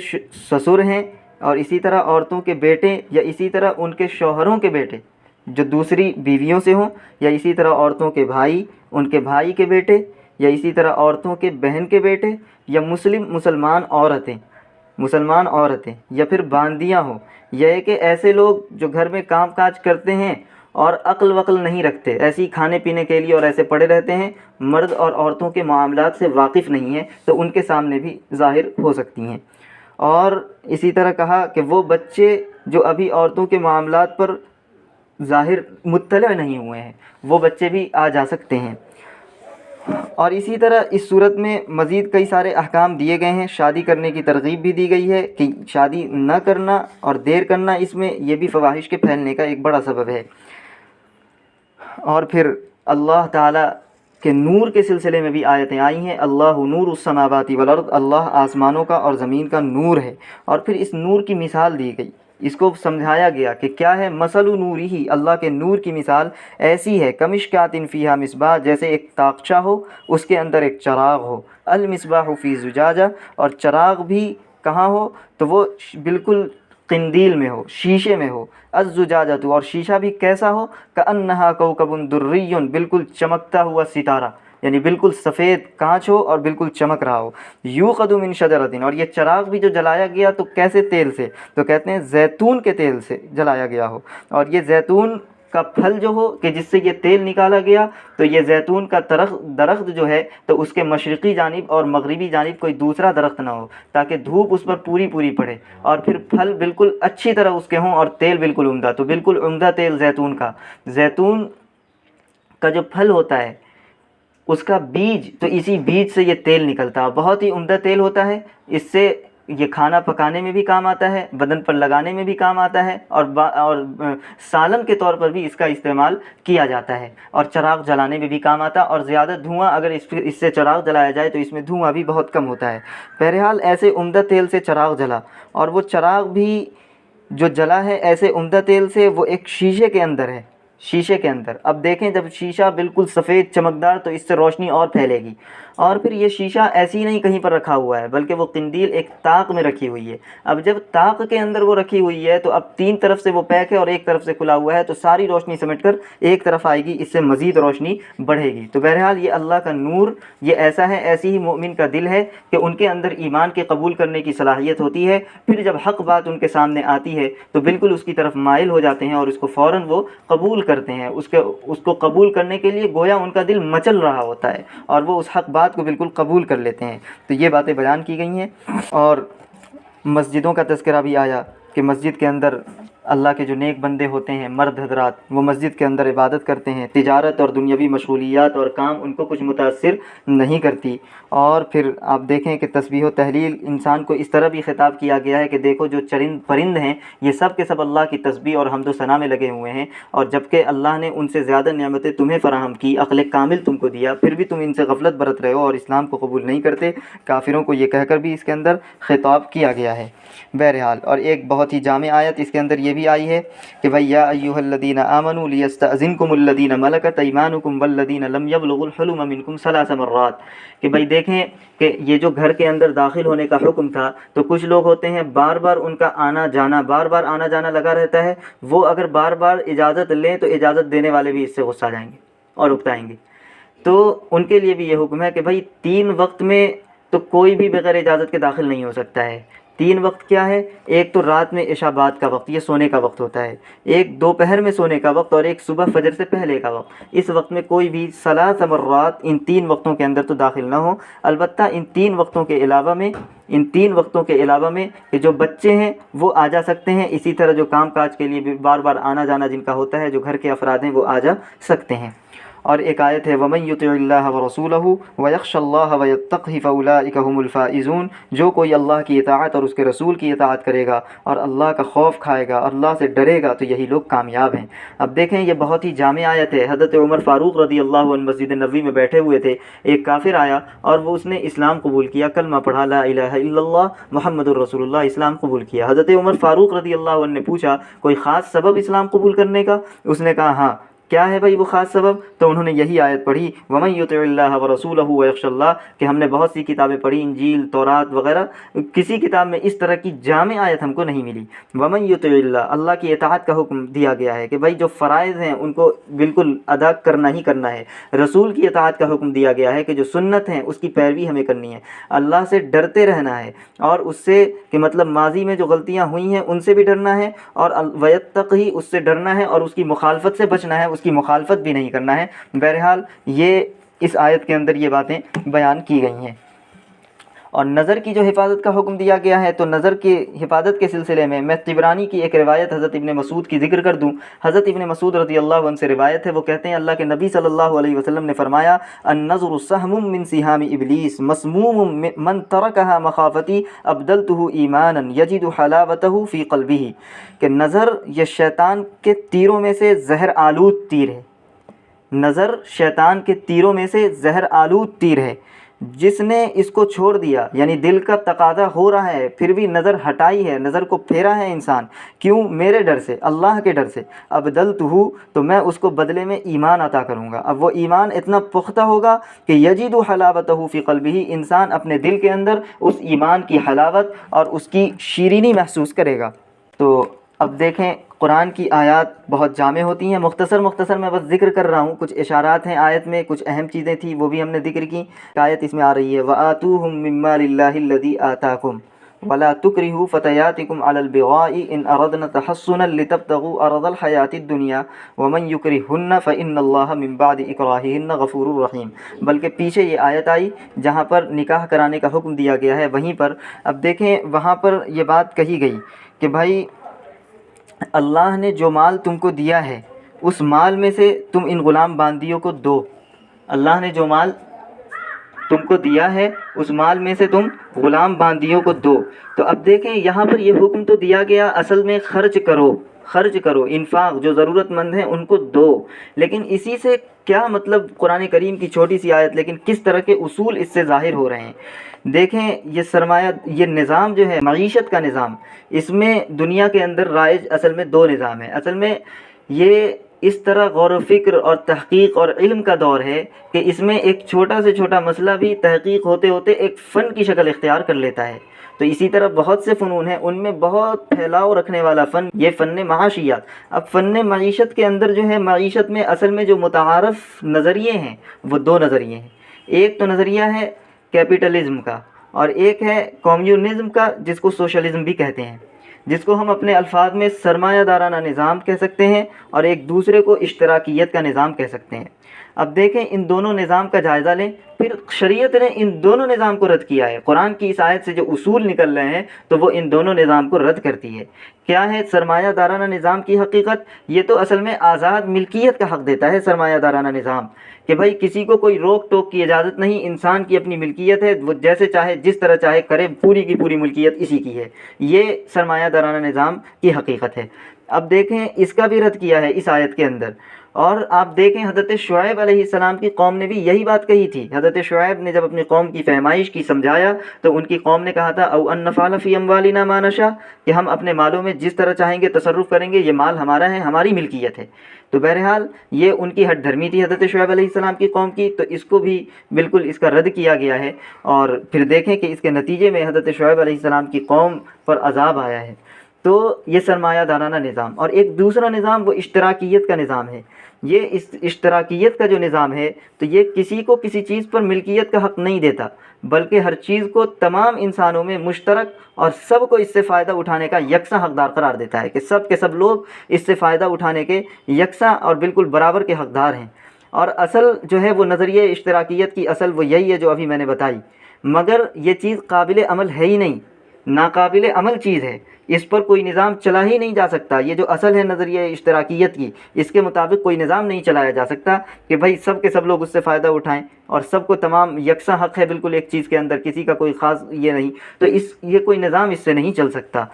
سسر ہیں، اور اسی طرح عورتوں کے بیٹے یا اسی طرح ان کے شوہروں کے بیٹے جو دوسری بیویوں سے ہوں، یا اسی طرح عورتوں کے بھائی، ان کے بھائی کے بیٹے، یا اسی طرح عورتوں کے بہن کے بیٹے، یا مسلمان عورتیں یا پھر باندیاں ہوں۔ یہ ہے کہ ایسے لوگ جو گھر میں کام کاج کرتے ہیں اور عقل وقل نہیں رکھتے، ایسے ہی کھانے پینے کے لیے اور ایسے پڑے رہتے ہیں، مرد اور عورتوں کے معاملات سے واقف نہیں ہیں، تو ان کے سامنے بھی ظاہر ہو سکتی ہیں۔ اور اسی طرح کہا کہ وہ بچے جو ابھی عورتوں کے معاملات پر ظاہر مطلع نہیں ہوئے ہیں، وہ بچے بھی آ جا سکتے ہیں۔ اور اسی طرح اس صورت میں مزید کئی سارے احکام دیے گئے ہیں۔ شادی کرنے کی ترغیب بھی دی گئی ہے کہ شادی نہ کرنا اور دیر کرنا، اس میں یہ بھی فواحش کے پھیلنے کا ایک بڑا سبب ہے۔ اور پھر اللہ تعالیٰ کے نور کے سلسلے میں بھی آیتیں آئی ہیں، اللہ نور السماوات والارض، اللہ آسمانوں کا اور زمین کا نور ہے۔ اور پھر اس نور کی مثال دی گئی، اس کو سمجھایا گیا کہ کیا ہے، مثل نورہ، اللہ کے نور کی مثال ایسی ہے، کمشکات فیہا مصباح، جیسے ایک تاقچہ ہو اس کے اندر ایک چراغ ہو، المصباح فی زجاجہ، اور چراغ بھی کہاں ہو تو وہ بالکل قندیل میں ہو، شیشے میں ہو، الزجاجۃ، اور شیشہ بھی کیسا ہو، کأنہا کوکب دری، بالکل چمکتا ہوا ستارہ، یعنی بالکل سفید کانچ ہو اور بالکل چمک رہا ہو. یوقد من شجرۃ، اور یہ چراغ بھی جو جلایا گیا تو کیسے تیل سے؟ تو کہتے ہیں زیتون کے تیل سے جلایا گیا ہو. اور یہ زیتون کا پھل جو ہو کہ جس سے یہ تیل نکالا گیا، تو یہ زیتون کا درخت جو ہے تو اس کے مشرقی جانب اور مغربی جانب کوئی دوسرا درخت نہ ہو، تاکہ دھوپ اس پر پوری پڑے، اور پھر پھل بالکل اچھی طرح اس کے ہوں اور تیل بالکل عمدہ. تو بالکل عمدہ تیل زیتون کا جو پھل ہوتا ہے اس کا بیج، تو اسی بیج سے یہ تیل نکلتا ہے، بہت ہی عمدہ تیل ہوتا ہے. اس سے یہ کھانا پکانے میں بھی کام آتا ہے، بدن پر لگانے میں بھی کام آتا ہے، اور سالن کے طور پر بھی اس کا استعمال کیا جاتا ہے، اور چراغ جلانے میں بھی کام آتا ہے. اور زیادہ دھواں اگر اس سے چراغ جلایا جائے تو اس میں دھواں بھی بہت کم ہوتا ہے. بہرحال ایسے عمدہ تیل سے چراغ جلا، اور وہ چراغ بھی جو جلا ہے ایسے عمدہ تیل سے، وہ ایک شیشے کے اندر ہے، شیشے کے اندر. اب دیکھیں جب شیشہ بالکل سفید چمکدار تو اس سے روشنی اور پھیلے گی. اور پھر یہ شیشہ ایسی نہیں کہیں پر رکھا ہوا ہے، بلکہ وہ قندیل ایک طاق میں رکھی ہوئی ہے. اب جب طاق کے اندر وہ رکھی ہوئی ہے تو اب 3 طرف سے وہ پیک ہے اور ایک طرف سے کھلا ہوا ہے، تو ساری روشنی سمیٹ کر ایک طرف آئے گی، اس سے مزید روشنی بڑھے گی. تو بہرحال یہ اللہ کا نور یہ ایسا ہے، ایسی ہی مومن کا دل ہے کہ ان کے اندر ایمان کے قبول کرنے کی صلاحیت ہوتی ہے. پھر جب حق بات ان کے سامنے آتی ہے تو بالکل اس کی طرف مائل ہو جاتے ہیں اور اس کو فوراً وہ قبول کرتے ہیں. اس کو قبول کرنے کے لیے گویا ان کا دل مچل رہا ہوتا ہے، اور وہ اس حق بات کو بالکل قبول کر لیتے ہیں. تو یہ باتیں بیان کی گئی ہیں. اور مسجدوں کا تذکرہ بھی آیا کہ مسجد کے اندر اللہ کے جو نیک بندے ہوتے ہیں، مرد حضرات، وہ مسجد کے اندر عبادت کرتے ہیں. تجارت اور دنیاوی مشغولیات اور کام ان کو کچھ متاثر نہیں کرتی. اور پھر آپ دیکھیں کہ تسبیح و تحلیل انسان کو اس طرح بھی خطاب کیا گیا ہے کہ دیکھو جو پرند ہیں یہ سب کے سب اللہ کی تسبیح اور حمد و ثنا میں لگے ہوئے ہیں، اور جبکہ اللہ نے ان سے زیادہ نعمتیں تمہیں فراہم کی، عقل کامل تم کو دیا، پھر بھی تم ان سے غفلت برت رہے ہو اور اسلام کو قبول نہیں کرتے. کافروں کو یہ کہہ کر بھی اس کے اندر خطاب کیا گیا ہے. بہرحال اور ایک بہت ہی جامع آیت اس کے اندر یہ بھی آئی ہے کہ بھئی یا ایھا الذین آمنوا لیستأذنکم الذین ملکت ایمانکم والذین لم یبلغوا الحلم منکم 3 مرات. کہ بھئی دیکھیں کہ یہ جو گھر کے اندر داخل ہونے کا حکم تھا، تو کچھ لوگ ہوتے ہیں بار بار ان کا آنا جانا لگا رہتا ہے. وہ اگر بار بار اجازت لیں تو اجازت دینے والے بھی اس سے غصہ جائیں گے اور اکتائیں گے. تو ان کے لیے بھی یہ حکم ہے کہ بھئی 3 وقت میں تو کوئی بھی بغیر اجازت کے داخل نہیں ہو سکتا ہے. 3 وقت کیا ہے؟ ایک تو رات میں عشاء بعد کا وقت، یہ سونے کا وقت ہوتا ہے. ایک دوپہر میں سونے کا وقت، اور ایک صبح فجر سے پہلے کا وقت. اس وقت میں کوئی بھی 3 مرات ان 3 وقتوں کے اندر تو داخل نہ ہو. البتہ ان 3 وقتوں کے علاوہ میں کہ جو بچے ہیں وہ آ جا سکتے ہیں. اسی طرح جو کام کاج کے لیے بھی بار بار آنا جانا جن کا ہوتا ہے، جو گھر کے افراد ہیں، وہ آ جا سکتے ہیں. اور ایک آیت ہے وَمَن يُطِعِ اللَّهَ وَرَسُولَهُ وَيَخْشَ اللَّهَ وَيَتَّقْهِ فَأُولَٰئِكَ هُمُ الْفَائِزُونَ. جو کوئی اللہ کی اطاعت اور اس کے رسول کی اطاعت کرے گا اور اللہ کا خوف کھائے گا، اللہ سے ڈرے گا، تو یہی لوگ کامیاب ہیں. اب دیکھیں یہ بہت ہی جامع آیت ہے. حضرت عمر فاروق رضی اللہ عنہ مسجد نبوی میں بیٹھے ہوئے تھے. ایک کافر آیا اور وہ اس نے اسلام قبول کیا، کلمہ پڑھا لا الہ الا اللہ محمد الرسول اللہ، اسلام قبول کیا. حضرت عمر فاروق رضی اللہ عنہ نے پوچھا کوئی خاص سبب اسلام قبول کرنے کا؟ اس نے کہا ہاں. کیا ہے بھائی وہ خاص سبب؟ تو انہوں نے یہی آیت پڑھی وَمَن يُطِعِ اللَّهَ وَرَسُولَهُ وَيَخْشَ اللَّهَ، کہ ہم نے بہت سی کتابیں پڑھی، انجیل، تورات وغیرہ، کسی کتاب میں اس طرح کی جامع آیت ہم کو نہیں ملی. وَمَن يُطِعِ اللَّهَ، اللہ کی اطاعت کا حکم دیا گیا ہے کہ بھائی جو فرائض ہیں ان کو بالکل ادا کرنا ہی کرنا ہے. رسول کی اطاعت کا حکم دیا گیا ہے کہ جو سنت ہیں اس کی پیروی ہمیں کرنی ہے. اللہ سے ڈرتے رہنا ہے، اور اس سے کہ مطلب ماضی میں جو غلطیاں ہوئی ہیں ان سے بھی ڈرنا ہے، اور وَيَتَّقِهِ اس سے ڈرنا ہے، اور اس کی مخالفت سے بچنا ہے، اس کی مخالفت بھی نہیں کرنا ہے. بہرحال یہ اس آیت کے اندر یہ باتیں بیان کی گئی ہیں. اور نظر کی جو حفاظت کا حکم دیا گیا ہے، تو نظر کی حفاظت کے سلسلے میں طبرانی کی ایک روایت حضرت ابن مسعود کی ذکر کر دوں. حضرت ابن مسعود رضی اللہ عنہ سے روایت ہے، وہ کہتے ہیں اللہ کے نبی صلی اللہ علیہ وسلم نے فرمایا النظر سهم من سهام ابلیس مسموم من ترکها مخافتی ابدلته ایمانا یجد حلاوته فی قلبه، کہ نظر یہ شیطان کے تیروں میں سے زہر آلود تیر ہے. نظر شیطان کے تیروں میں سے زہر آلود تیر ہے. جس نے اس کو چھوڑ دیا، یعنی دل کا تقاضا ہو رہا ہے پھر بھی نظر ہٹائی ہے، نظر کو پھیرا ہے انسان، کیوں؟ میرے ڈر سے، اللہ کے ڈر سے. ابدلتہ، تو میں اس کو بدلے میں ایمان عطا کروں گا. اب وہ ایمان اتنا پختہ ہوگا کہ یجد حلاوتہ فی قلبہ، انسان اپنے دل کے اندر اس ایمان کی حلاوت اور اس کی شیرینی محسوس کرے گا. تو اب دیکھیں قرآن کی آیات بہت جامع ہوتی ہیں. مختصر میں بس ذکر کر رہا ہوں, کچھ اشارات ہیں آیت میں, کچھ اہم چیزیں تھیں وہ بھی ہم نے ذکر کی. آیت اس میں آ رہی ہے وَآتُوهُم مِّن مَّالِ اللَّهِ الَّذِي آتَاكُمْ وَلَا تُكْرِهُوا فَتَيَاتِكُمْ عَلَى الْبِغَاءِ إِنْ أَرَدْنَ تَحَصُّنًا لِتَبْتَغُوا أَرَضَ الْحَيَاةِ الدُّنْيَا وَمَنْ يُكْرِهُنَّ فَإِنَّ اللَّهَ مِنْ بَعْدِ إِكْرَاهِهِنَّ غَفُورٌ رَحِيمٌ. بلکہ پیچھے یہ آیت آئی جہاں پر نکاح کرانے کا حکم دیا گیا ہے, وہیں پر اب دیکھیں وہاں پر یہ بات کہی گئی کہ بھائی اللہ نے جو مال تم کو دیا ہے اس مال میں سے تم ان غلام باندیوں کو دو. اللہ نے جو مال تم کو دیا ہے اس مال میں سے تم غلام باندیوں کو دو. تو اب دیکھیں یہاں پر یہ حکم تو دیا گیا اصل میں خرچ کرو, انفاق, جو ضرورت مند ہیں ان کو دو. لیکن اسی سے کیا مطلب, قرآن کریم کی چھوٹی سی آیت لیکن کس طرح کے اصول اس سے ظاہر ہو رہے ہیں. دیکھیں یہ سرمایہ, یہ نظام جو ہے معیشت کا نظام, اس میں دنیا کے اندر رائج اصل میں دو نظام ہیں. اصل میں یہ اس طرح غور و فکر اور تحقیق اور علم کا دور ہے کہ اس میں ایک چھوٹا سے چھوٹا مسئلہ بھی تحقیق ہوتے ہوتے ایک فن کی شکل اختیار کر لیتا ہے. تو اسی طرح بہت سے فنون ہیں, ان میں بہت پھیلاؤ رکھنے والا فن یہ فن معاشیات. اب فن معیشت کے اندر جو ہے, معیشت میں اصل میں جو متعارف نظریے ہیں وہ دو نظریے ہیں. ایک تو نظریہ ہے کیپٹلزم کا اور ایک ہے کمیونزم کا, جس کو سوشلزم بھی کہتے ہیں, جس کو ہم اپنے الفاظ میں سرمایہ دارانہ نظام کہہ سکتے ہیں اور ایک دوسرے کو اشتراکیت کا نظام کہہ سکتے ہیں. اب دیکھیں ان دونوں نظام کا جائزہ لیں. پھر شریعت نے ان دونوں نظام کو رد کیا ہے. قرآن کی اس آیت سے جو اصول نکل رہے ہیں تو وہ ان دونوں نظام کو رد کرتی ہے. کیا ہے سرمایہ دارانہ نظام کی حقیقت؟ یہ تو اصل میں آزاد ملکیت کا حق دیتا ہے سرمایہ دارانہ نظام, کہ بھائی کسی کو کوئی روک ٹوک کی اجازت نہیں, انسان کی اپنی ملکیت ہے, وہ جیسے چاہے جس طرح چاہے کرے, پوری کی پوری ملکیت اسی کی ہے. یہ سرمایہ دارانہ نظام کی حقیقت ہے. اب دیکھیں اس کا بھی رد کیا ہے اس آیت کے اندر. اور آپ دیکھیں حضرت شعیب علیہ السلام کی قوم نے بھی یہی بات کہی تھی. حضرت شعیب نے جب اپنی قوم کی فہمائش کی, سمجھایا, تو ان کی قوم نے کہا تھا او ان نفعل فی اموالنا ما نشاء, کہ ہم اپنے مالوں میں جس طرح چاہیں گے تصرف کریں گے, یہ مال ہمارا ہے, ہماری ملکیت ہے. تو بہرحال یہ ان کی ہٹ دھرمی تھی حضرت شعیب علیہ السلام کی قوم کی, تو اس کو بھی بالکل اس کا رد کیا گیا ہے. اور پھر دیکھیں کہ اس کے نتیجے میں حضرت شعیب علیہ السلام کی قوم پر عذاب آیا ہے. تو یہ سرمایہ دارانہ نظام. اور ایک دوسرا نظام وہ اشتراکیت کا نظام ہے. یہ اشتراکیت کا جو نظام ہے تو یہ کسی کو کسی چیز پر ملکیت کا حق نہیں دیتا, بلکہ ہر چیز کو تمام انسانوں میں مشترک اور سب کو اس سے فائدہ اٹھانے کا یکساں حقدار قرار دیتا ہے, کہ سب کے سب لوگ اس سے فائدہ اٹھانے کے یکساں اور بالکل برابر کے حقدار ہیں. اور اصل جو ہے وہ نظریہ اشتراکیت کی اصل وہ یہی ہے جو ابھی میں نے بتائی, مگر یہ چیز قابل عمل ہے ہی نہیں, ناقابل عمل چیز ہے, اس پر کوئی نظام چلا ہی نہیں جا سکتا. یہ جو اصل ہے نظریہ اشتراکیت کی, اس کے مطابق کوئی نظام نہیں چلایا جا سکتا کہ بھائی سب کے سب لوگ اس سے فائدہ اٹھائیں اور سب کو تمام یکساں حق ہے بالکل ایک چیز کے اندر, کسی کا کوئی خاص یہ نہیں. تو یہ کوئی نظام اس سے نہیں چل سکتا.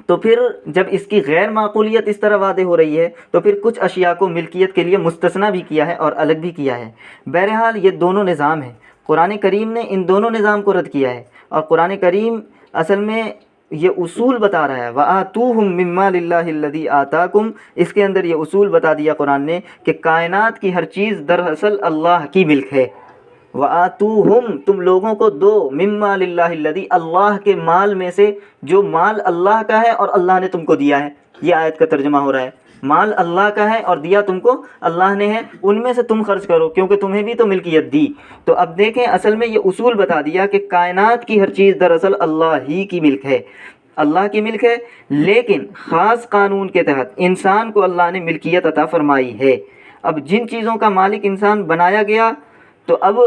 تو پھر جب اس کی غیر معقولیت اس طرح واضح ہو رہی ہے تو پھر کچھ اشیاء کو ملکیت کے لیے مستثنی بھی کیا ہے اور الگ بھی کیا ہے. بہرحال یہ دونوں نظام ہیں. قرآن کریم نے ان دونوں نظام کو رد کیا ہے, اور قرآن کریم اصل میں یہ اصول بتا رہا ہے. وَآتُوهُم مِّن مَّالِ اللَّهِ الَّذِي آتَاكُمْ, اس کے اندر یہ اصول بتا دیا قرآن نے کہ کائنات کی ہر چیز دراصل اللہ کی ملک ہے. وَآتُوهُم, تم لوگوں کو دو, مِّن مَّالِ اللَّهِ الَّذِي, اللہ کے مال میں سے جو مال اللہ کا ہے اور اللہ نے تم کو دیا ہے. یہ آیت کا ترجمہ ہو رہا ہے, مال اللہ کا ہے اور دیا تم کو اللہ نے ہے, ان میں سے تم خرچ کرو کیونکہ تمہیں بھی تو ملکیت دی. تو اب دیکھیں اصل میں یہ اصول بتا دیا کہ کائنات کی ہر چیز دراصل اللہ ہی کی ملک ہے, اللہ کی ملک ہے, لیکن خاص قانون کے تحت انسان کو اللہ نے ملکیت عطا فرمائی ہے. اب جن چیزوں کا مالک انسان بنایا گیا تو اب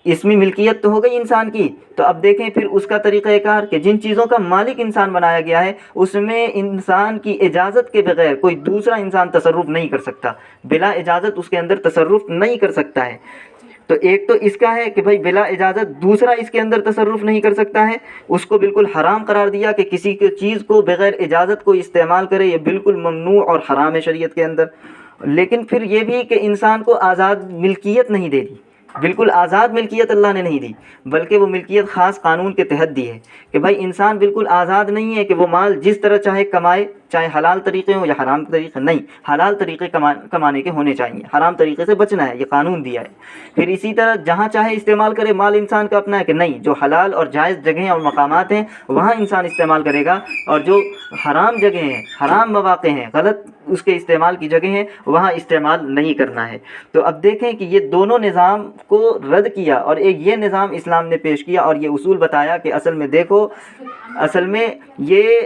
اس میں ملکیت تو ہو گئی انسان کی. تو اب دیکھیں پھر اس کا طریقہ کار کہ جن چیزوں کا مالک انسان بنایا گیا ہے اس میں انسان کی اجازت کے بغیر کوئی دوسرا انسان تصرف نہیں کر سکتا, بلا اجازت اس کے اندر تصرف نہیں کر سکتا ہے. تو ایک تو اس کا ہے کہ بھائی بلا اجازت دوسرا اس کے اندر تصرف نہیں کر سکتا ہے, اس کو بالکل حرام قرار دیا کہ کسی کی چیز کو بغیر اجازت کو استعمال کرے, یہ بالکل ممنوع اور حرام ہے شریعت کے اندر. لیکن پھر یہ بھی کہ انسان کو آزاد ملکیت نہیں دے دی, بالکل آزاد ملکیت اللہ نے نہیں دی، بلکہ وہ ملکیت خاص قانون کے تحت دی ہے کہ بھائی انسان بالکل آزاد نہیں ہے کہ وہ مال جس طرح چاہے کمائے، چاہے حلال طریقے ہوں یا حرام طریقے، نہیں، حلال طریقے کمانے کے ہونے چاہیے، حرام طریقے سے بچنا ہے، یہ قانون دیا ہے۔ پھر اسی طرح جہاں چاہے استعمال کرے، مال انسان کا اپنا ہے کہ نہیں، جو حلال اور جائز جگہیں اور مقامات ہیں وہاں انسان استعمال کرے گا، اور جو حرام جگہیں ہیں، حرام مواقع ہیں، غلط اس کے استعمال کی جگہ ہیں، وہاں استعمال نہیں کرنا ہے۔ تو اب دیکھیں کہ یہ دونوں نظام کو رد کیا، اور ایک یہ نظام اسلام نے پیش کیا اور یہ اصول بتایا کہ اصل میں دیکھو، اصل میں یہ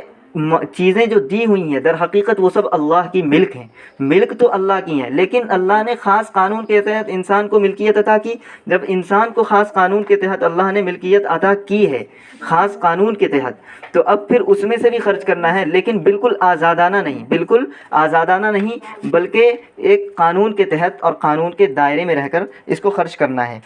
چیزیں جو دی ہوئی ہیں در حقیقت وہ سب اللہ کی ملک ہیں، ملک تو اللہ کی ہیں، لیکن اللہ نے خاص قانون کے تحت انسان کو ملکیت عطا کی۔ جب انسان کو خاص قانون کے تحت اللہ نے ملکیت عطا کی ہے، خاص قانون کے تحت، تو اب پھر اس میں سے بھی خرچ کرنا ہے، لیکن بالکل آزادانہ نہیں، بالکل آزادانہ نہیں، بلکہ ایک قانون کے تحت اور قانون کے دائرے میں رہ کر اس کو خرچ کرنا ہے۔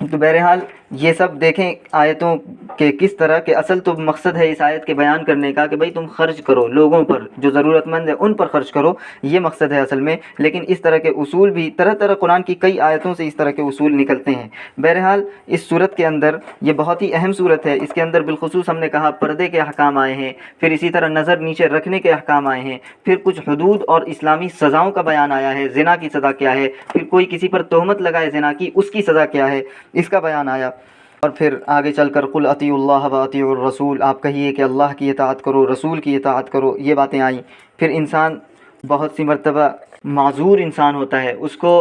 تو بہرحال یہ سب دیکھیں آیتوں کے کس طرح کہ اصل تو مقصد ہے اس آیت کے بیان کرنے کا کہ بھئی تم خرچ کرو لوگوں پر، جو ضرورت مند ہے ان پر خرچ کرو، یہ مقصد ہے اصل میں۔ لیکن اس طرح کے اصول بھی طرح طرح قرآن کی کئی آیتوں سے اس طرح کے اصول نکلتے ہیں۔ بہرحال اس صورت کے اندر یہ بہت ہی اہم صورت ہے، اس کے اندر بالخصوص ہم نے کہا پردے کے احکام آئے ہیں، پھر اسی طرح نظر نیچے رکھنے کے احکام آئے ہیں، پھر کچھ حدود اور اسلامی سزاؤں کا بیان آیا ہے، زنا کی سزا کیا ہے، پھر کوئی کسی پر تہمت لگائے زنا کی، اس کی سزا کیا ہے، اس کا بیان آیا، اور پھر آگے چل کر قل اطیعوا اللہ و اطیعوا الرسول، آپ کہیے کہ اللہ کی اطاعت کرو، رسول کی اطاعت کرو، یہ باتیں آئیں۔ پھر انسان بہت سی مرتبہ معذور انسان ہوتا ہے، اس کو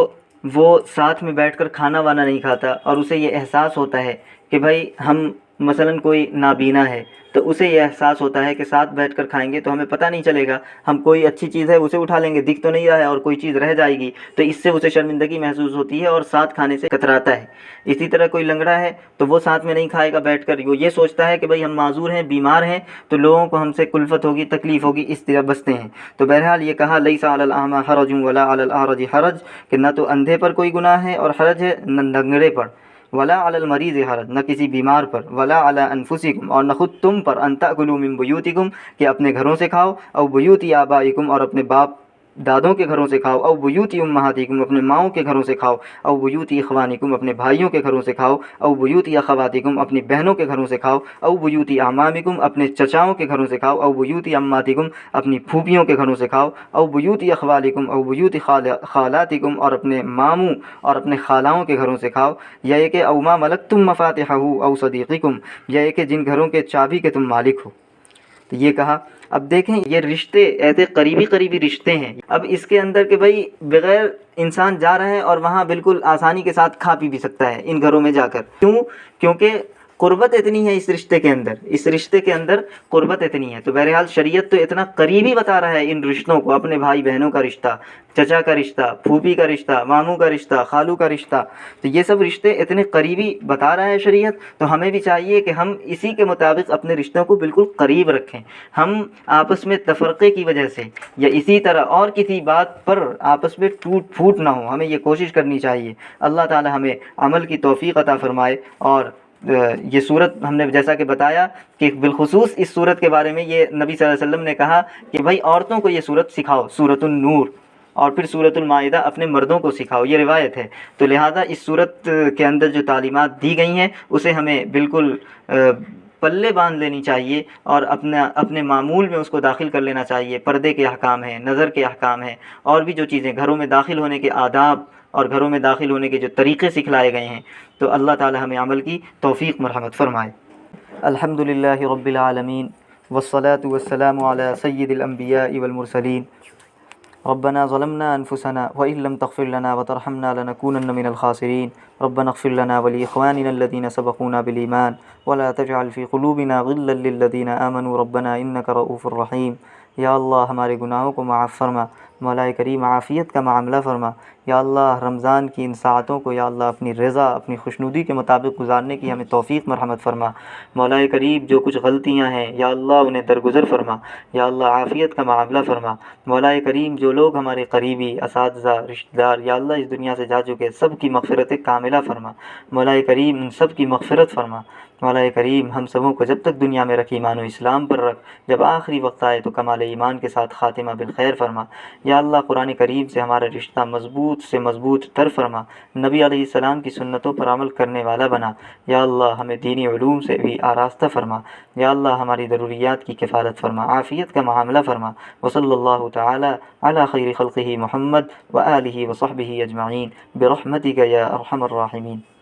وہ ساتھ میں بیٹھ کر کھانا وانا نہیں کھاتا، اور اسے یہ احساس ہوتا ہے کہ بھائی ہم مثلاً کوئی نابینا ہے تو اسے یہ احساس ہوتا ہے کہ ساتھ بیٹھ کر کھائیں گے تو ہمیں پتہ نہیں چلے گا، ہم کوئی اچھی چیز ہے اسے اٹھا لیں گے، دکھ تو نہیں رہا ہے، اور کوئی چیز رہ جائے گی تو اس سے اسے شرمندگی محسوس ہوتی ہے اور ساتھ کھانے سے کتراتا ہے۔ اسی طرح کوئی لنگڑا ہے تو وہ ساتھ میں نہیں کھائے گا بیٹھ کر، وہ یہ سوچتا ہے کہ بھئی ہم معذور ہیں، بیمار ہیں، تو لوگوں کو ہم سے کلفت ہوگی، تکلیف ہوگی، اس طرح بستے ہیں۔ تو بہرحال یہ کہا لیس علی الاعمی حرج ولا علی الاعرج حرج، کہ نہ تو اندھے پر کوئی گناہ ہے اور حرج ہے نہ لنگڑے پر، ولا علی المریض حرج، نہ کسی بیمار پر، ولا علی انفسکم، اور نہ خود تم پر، ان تاکلوا من بیوتکم، کہ اپنے گھروں سے کھاؤ، او بیوت آبائکم، اور اپنے باپ دادوں کے گھروں سے کھاؤ، او بیوت امہاتکم، اپنے ماؤں کے گھروں سے کھاؤ، او بیوت اخوانکم، اپنے بھائیوں کے گھروں سے کھاؤ، او بیوت اخواتکم، اپنی بہنوں کے گھروں سے کھاؤ، او بیوت اعمامکم، اپنے چچاؤں کے گھروں سے کھاؤ، او بیوت عماتکم، اپنی پھوپھیوں کے گھروں سے کھاؤ، او بیوت اخوالکم، او بیوت خالاتکم، اور اپنے ماموں اور اپنے خالاؤں کے گھروں سے کھاؤ، یا یہ کہ او ما ملکتم مفاتحہ او صدیقکم، یا یہ کہ جن گھروں کے چابی کے تم مالک ہو۔ تو یہ کہا۔ اب دیکھیں یہ رشتے ایسے قریبی رشتے ہیں، اب اس کے اندر کہ بھئی بغیر انسان جا رہا ہے اور وہاں بالکل آسانی کے ساتھ کھا پی بھی سکتا ہے ان گھروں میں جا کر، کیونکہ قربت اتنی ہے اس رشتے کے اندر، اس رشتے کے اندر قربت اتنی ہے۔ تو بہرحال شریعت تو اتنا قریبی بتا رہا ہے ان رشتوں کو، اپنے بھائی بہنوں کا رشتہ، چچا کا رشتہ، پھوپھی کا رشتہ، ماموں کا رشتہ، خالو کا رشتہ، تو یہ سب رشتے اتنے قریبی بتا رہا ہے شریعت، تو ہمیں بھی چاہیے کہ ہم اسی کے مطابق اپنے رشتوں کو بالکل قریب رکھیں، ہم آپس میں تفرقے کی وجہ سے یا اسی طرح اور کسی بات پر آپس میں ٹوٹ پھوٹ نہ ہو، ہمیں یہ کوشش کرنی چاہیے۔ اللہ تعالی ہمیں عمل کی توفیق عطا فرمائے۔ اور یہ صورت ہم نے جیسا کہ بتایا کہ بالخصوص اس صورت کے بارے میں یہ نبی صلی اللہ علیہ وسلم نے کہا کہ بھائی عورتوں کو یہ صورت سکھاؤ، سورۃ النور، اور پھر سورۃ المائدہ اپنے مردوں کو سکھاؤ، یہ روایت ہے۔ تو لہٰذا اس صورت کے اندر جو تعلیمات دی گئی ہیں اسے ہمیں بالکل پلے باندھ لینی چاہیے اور اپنے معمول میں اس کو داخل کر لینا چاہیے۔ پردے کے احکام ہیں، نظر کے احکام ہیں، اور بھی جو چیزیں گھروں میں داخل ہونے کے آداب اور گھروں میں داخل ہونے کے جو طریقے سکھلائے گئے ہیں، تو اللہ تعالی ہمیں عمل کی توفیق مرحمت فرمائے۔ الحمدللہ رب العالمین والصلاة والسلام علی سید الانبیاء والمرسلین۔ ربنا ظلمنا انفسنا وان لم تغفر لنا وترحمنا لنكونن من الخاسرین۔ ربنا اغفر لنا ولاخواننا الذين سبقونا بالایمان ولا تجعل في قلوبنا غلا للذين آمنوا ربنا انك رؤوف رحیم۔ یا اللہ ہمارے گناہوں کو معاف فرما، مولا کریم عافیت کا معاملہ فرما۔ یا اللہ رمضان کی ان ساعتوں کو یا اللہ اپنی رضا، اپنی خوشنودی کے مطابق گزارنے کی ہمیں توفیق مرحمت فرما۔ مولا کریم جو کچھ غلطیاں ہیں یا اللہ انہیں درگزر فرما، یا اللہ عافیت کا معاملہ فرما۔ مولا کریم جو لوگ ہمارے قریبی، اساتذہ، رشتہ دار یا اللہ اس دنیا سے جا چکے، سب کی مغفرت کاملہ فرما۔ مولا کریم ان سب کی مغفرت فرما۔ مولا کریم ہم سبوں کو جب تک دنیا میں رکھ ایمان و اسلام پر رکھ، جب آخری وقت آئے تو کمال ایمان کے ساتھ خاتمہ بالخیر فرما۔ یا اللہ قرآن کریم سے ہمارا رشتہ مضبوط سے مضبوط تر فرما، نبی علیہ السلام کی سنتوں پر عمل کرنے والا بنا۔ یا اللہ ہمیں دینی علوم سے بھی آراستہ فرما۔ یا اللہ ہماری ضروریات کی کفالت فرما، عافیت کا معاملہ فرما۔ وصلی اللہ تعالی علی خیر خلقہ محمد وآلہ وصحبہ اجمعین برحمتک یا ارحم الراحمین۔